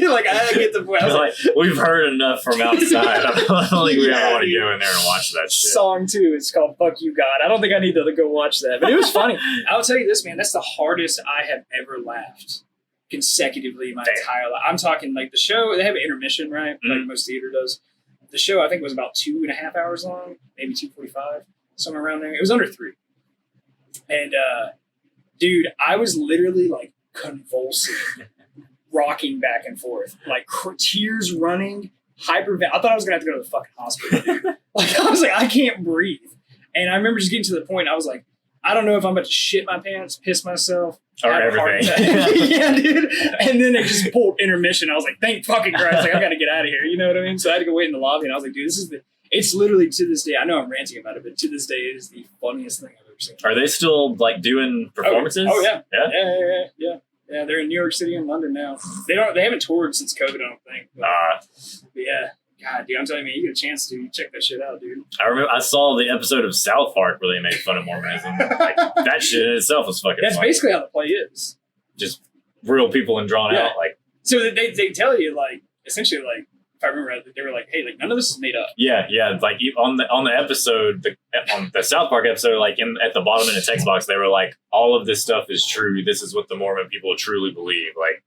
Like, I get the point. I was like, we've heard enough from outside. I don't think we ever want to go in there and watch that shit. Song 2 is called "Fuck You, God." I don't think I need to go watch that, but it was funny. I'll tell you this, man. That's the hardest I have ever laughed consecutively my entire life. I'm talking like the show. They have an intermission, right? Mm-hmm. Like most theater does. The show I think was about 2.5 hours long, maybe 2:45, somewhere around there. It was under 3. And, dude, I was literally, like, convulsing, rocking back and forth, like, tears running, I thought I was going to have to go to the fucking hospital, dude. Like, I was like, I can't breathe. And I remember just getting to the point, I was like, I don't know if I'm about to shit my pants, piss myself, or everything. Yeah, dude. And then they just pulled intermission. I was like, thank fucking Christ, like, I got to get out of here. You know what I mean? So I had to go wait in the lobby, and I was like, dude, it's literally to this day, I know I'm ranting about it, but to this day, it is the funniest thing I've ever seen. Are they still like doing performances? Oh yeah. Yeah, they're in New York City and London now. They haven't toured since COVID, I don't think. But yeah. God, dude, I'm telling you, man, you get a chance to check that shit out, dude. I saw the episode of South Park where they made fun of Mormonism. Like, that shit in itself was fucking That's funny. basically how the play is. Just real people and drawn out. Like, so they tell you, like, essentially, like, if I remember right, they were like, hey, like, none of this is made up. Yeah. Like, on the episode, on the South Park episode, like, at the bottom in the text box, they were like, all of this stuff is true. This is what the Mormon people truly believe. Like,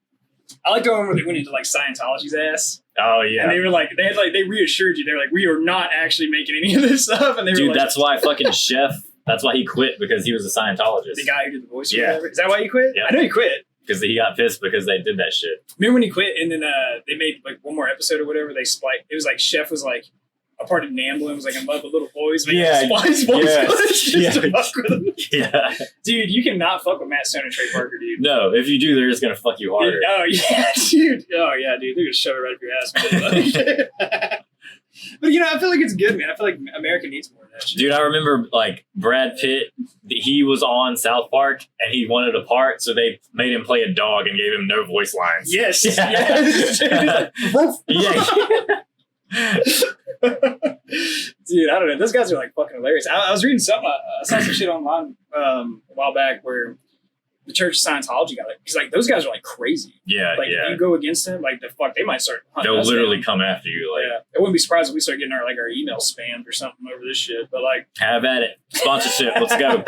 I like the one where they went into, like, Scientology's ass. Oh, yeah. And they were like, they reassured you. They're like, we are not actually making any of this stuff. And they Dude, were like, that's why fucking Chef, that's why he quit, because he was a Scientologist. The guy who did the voice or whatever. Is that why he quit? Yeah. I know he quit. Because he got pissed because they did that shit. Remember when he quit and then they made like one more episode or whatever? It was like Chef was like a part of Namblin, was like in love with little boys. Yeah. Yeah. Dude, you cannot fuck with Matt Stone and Trey Parker, dude. No, if you do, they're just going to fuck you harder. Oh, yeah, dude. Oh, yeah, dude. They're going to shove it right up your ass. But, I feel like it's good, man. I feel like America needs more of that shit. Dude, I remember, like, Brad Pitt, he was on South Park, and he wanted a part, so they made him play a dog and gave him no voice lines. Yes. Yeah. Dude, I don't know. Those guys are, like, fucking hilarious. I was reading something. I saw some shit online a while back where the Church of Scientology got it. Because, like, those guys are, like, crazy. Yeah, like, if you go against them, like, they might start hunting They'll us literally down. come after you. Like, yeah. I wouldn't be surprised if we start getting our email spammed or something over this shit. But, like... Have at it. Sponsorship. Let's go.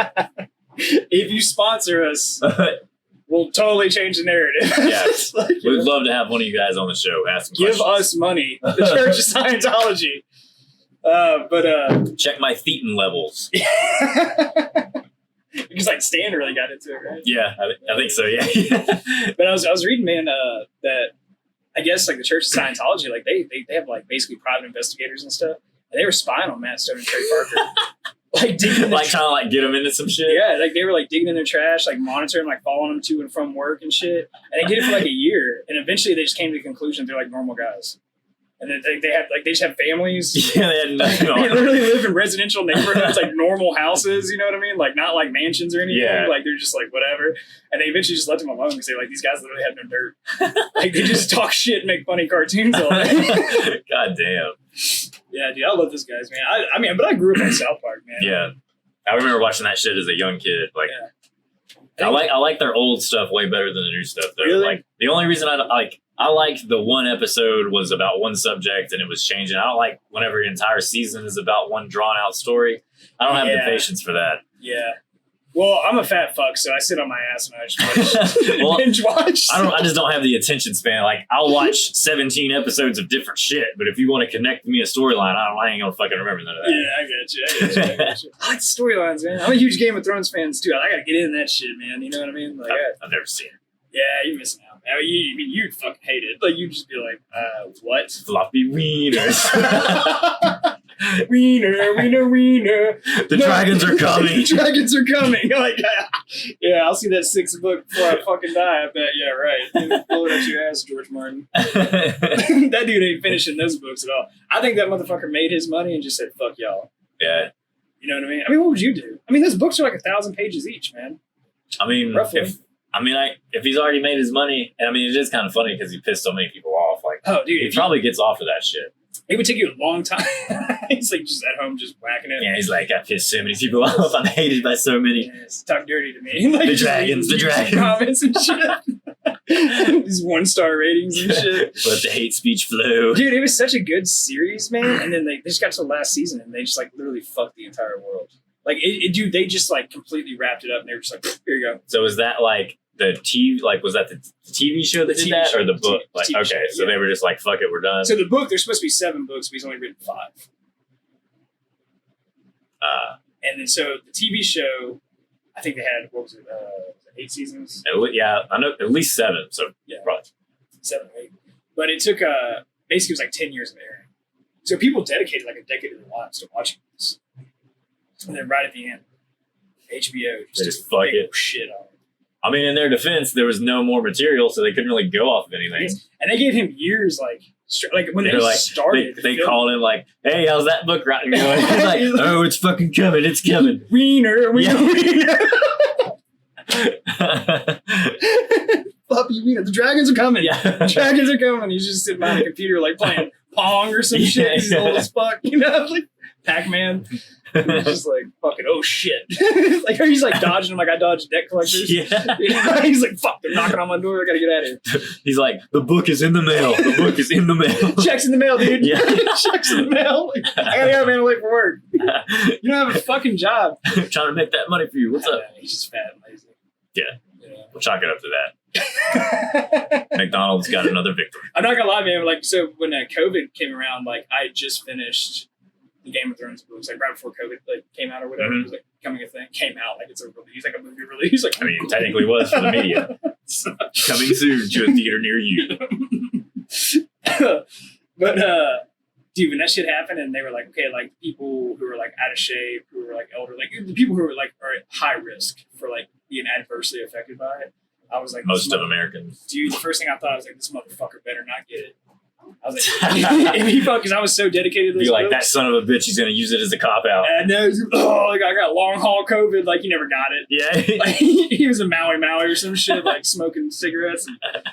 If you sponsor us, we'll totally change the narrative. Yeah. Like, We'd love to have one of you guys on the show. Ask some give questions. us money. The Church of Scientology. Check my thetan levels. Because like Stan really got into it, right? Yeah, I think so. Yeah. But I was reading, man, that I guess like the Church of Scientology, like they have like basically private investigators and stuff, and they were spying on Matt Stone and Trey Parker, like digging like trying to like get them into some shit. Yeah, like they were like digging in their trash, like monitoring, like following them to and from work and shit. And they did it for like a year, and eventually they just came to the conclusion they're like normal guys. And then they just have families. Yeah, they had nothing on. They literally live in residential neighborhoods, like normal houses. You know what I mean? Like not like mansions or anything. Yeah. Like they're just like whatever. And they eventually just let them alone because they're like these guys literally have no dirt. Like they just talk shit and make funny cartoons all day. God damn. Yeah, dude, I love those guys, man. I mean, but I grew up on South Park, man. Yeah, I remember watching that shit as a young kid. Like, yeah. I like their old stuff way better than the new stuff. Though. Really? Like the only reason I liked the one episode was about one subject and it was changing. I don't like whenever an entire season is about one drawn out story. I don't have the patience for that. Yeah. Well, I'm a fat fuck, so I sit on my ass and I just watch, binge watch. I just don't have the attention span. Like I'll watch 17 episodes of different shit, but if you want to connect me a storyline, I ain't gonna fucking remember none of that. Yeah, I got you. I like storylines, man. I'm a huge Game of Thrones fan too. I gotta get in that shit, man. You know what I mean? Like, I've never seen it. Yeah, you're missing out. I mean, you'd fucking hate it. Like you'd just be like, what? Floppy wieners. Wiener. The dragons are coming. The dragons are coming. Like, yeah, I'll see that 6th book before I fucking die. I bet. Yeah, right. Blow it up your ass, George Martin. That dude ain't finishing those books at all. I think that motherfucker made his money and just said, fuck y'all. Yeah. You know what I mean? I mean, what would you do? I mean, those books are like 1,000 pages each, man. I mean, roughly. If he's already made his money, and I mean, it is kind of funny because he pissed so many people off. Like, oh, dude, he probably gets off of that shit. It would take you a long time. He's like just at home, just whacking it. Yeah, he's like, I pissed so many people off. I'm hated by so many. Yes, talk dirty to me. Like, the dragons. Comments and shit. These 1-star ratings and shit. Let the hate speech flow. Dude, it was such a good series, man. And then they just got to the last season and they just like literally fucked the entire world. Like, dude, they just like completely wrapped it up and they were just like, here you go. So is that like the TV, like, was that the TV show that did that, or the book? Like, okay, show, so they were just like, fuck it, we're done. So the book, there's supposed to be 7 books, but he's only written 5. And then so the TV show, I think they had, what was it, 8 seasons? Yeah, I know, at least 7, so yeah, probably 7 or 8. But it took, basically it was like 10 years of airing. So people dedicated like a decade of their lives to watching this. And then right at the end, HBO just fuck it. Shit on it. I mean, in their defense, there was no more material, so they couldn't really go off of anything. And they gave him years, like when they started. They called him like, "Hey, how's that book writing going?" He's like, "Oh, it's fucking coming. It's coming." Wiener. Puppy wiener. The dragons are coming. Yeah, the dragons are coming. He's just sitting behind a computer, like playing Pong or some shit. He's old as fuck, you know, like Pac-Man. He's just like fucking, oh shit. Like he's like dodging him like I dodged debt collectors. Yeah. He's like, fuck, they're knocking on my door. I gotta get out of here. He's like, the book is in the mail. The book is in the mail. Checks in the mail, dude. Yeah. Checks in the mail. Like, I gotta go, man. I'm late for work. You don't have a fucking job. Trying to make that money for you. What's up? He's just fat and lazy. Yeah. We'll chalk it up to that. McDonald's got another victory. I'm not gonna lie, man. Like, so when COVID came around, like I had just finished the Game of Thrones books, like right before COVID like came out or whatever. Mm-hmm. It was like becoming a thing. Came out like it's a release, like a movie release. Like, I mean, it technically was for the media. Coming soon to a theater near you. But dude, when that shit happened, and they were like, okay, like people who were like out of shape, who were like elder, like the people who were like are at high risk for like being adversely affected by it. I was like, most of Americans. Dude, the first thing I thought, I was like, this motherfucker better not get it. I was like, if he because I was so dedicated to this. Be like, that son of a bitch, he's going to use it as a cop-out. And like, I got long haul COVID, like, he never got it. Yeah. Like, he was a Maui or some shit, like, smoking cigarettes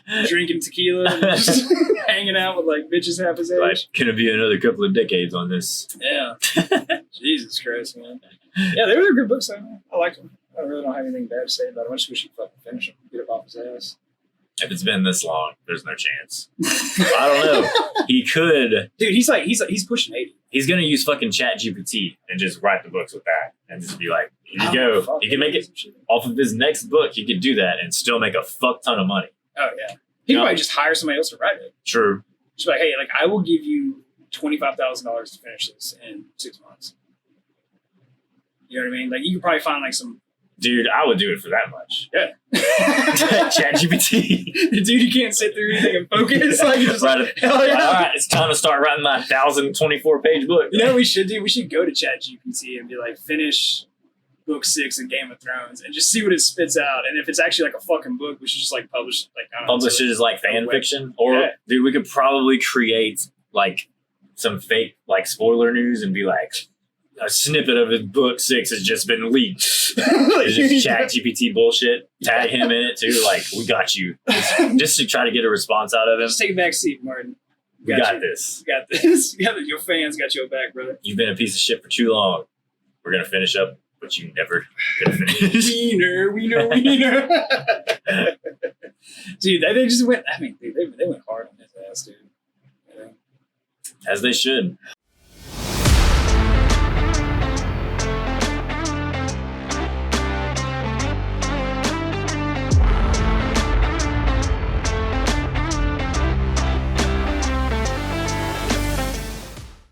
and drinking tequila and just hanging out with, like, bitches half his age. Like, going to be another couple of decades on this. Yeah. Jesus Christ, man. Yeah, they were good books, though. I liked them. I really don't have anything bad to say about it. I just wish he'd fucking finish them. Get up off his ass. If it's been this long, there's no chance. I don't know. He could. Dude, he's pushing 80. He's going to use fucking ChatGPT and just write the books with that. And just be like, here you go. He can make it off of his next book. He could do that and still make a fuck ton of money. Oh, yeah. He might just hire somebody else to write it. True. Just like, hey, like, I will give you $25,000 to finish this in 6 months. You know what I mean? Like, you could probably find like some. Dude, I would do it for that much. Yeah. ChatGPT. Dude, you can't sit through anything and focus. Like, you're just like, hell yeah. All right, it's time to start writing my 1,024-page book. You know what we should do? We should go to ChatGPT and be like, finish book 6 of Game of Thrones and just see what it spits out. And if it's actually like a fucking book, we should just like publish like, I don't know, Publish it as like fan fiction. Or, Yeah. dude, we could probably create like some fake like spoiler news and be like, a snippet of his book 6 has just been leaked. It's just ChatGPT bullshit. Tag him in it too. Like, we got you. Just to try to get a response out of him. Just take a back seat, Martin. We got this. You got this. Your fans got your back, brother. You've been a piece of shit for too long. We're gonna finish up what you never could have finished. Wiener. Dude, they just went. I mean, dude, they went hard on his ass, dude. You know? As they should.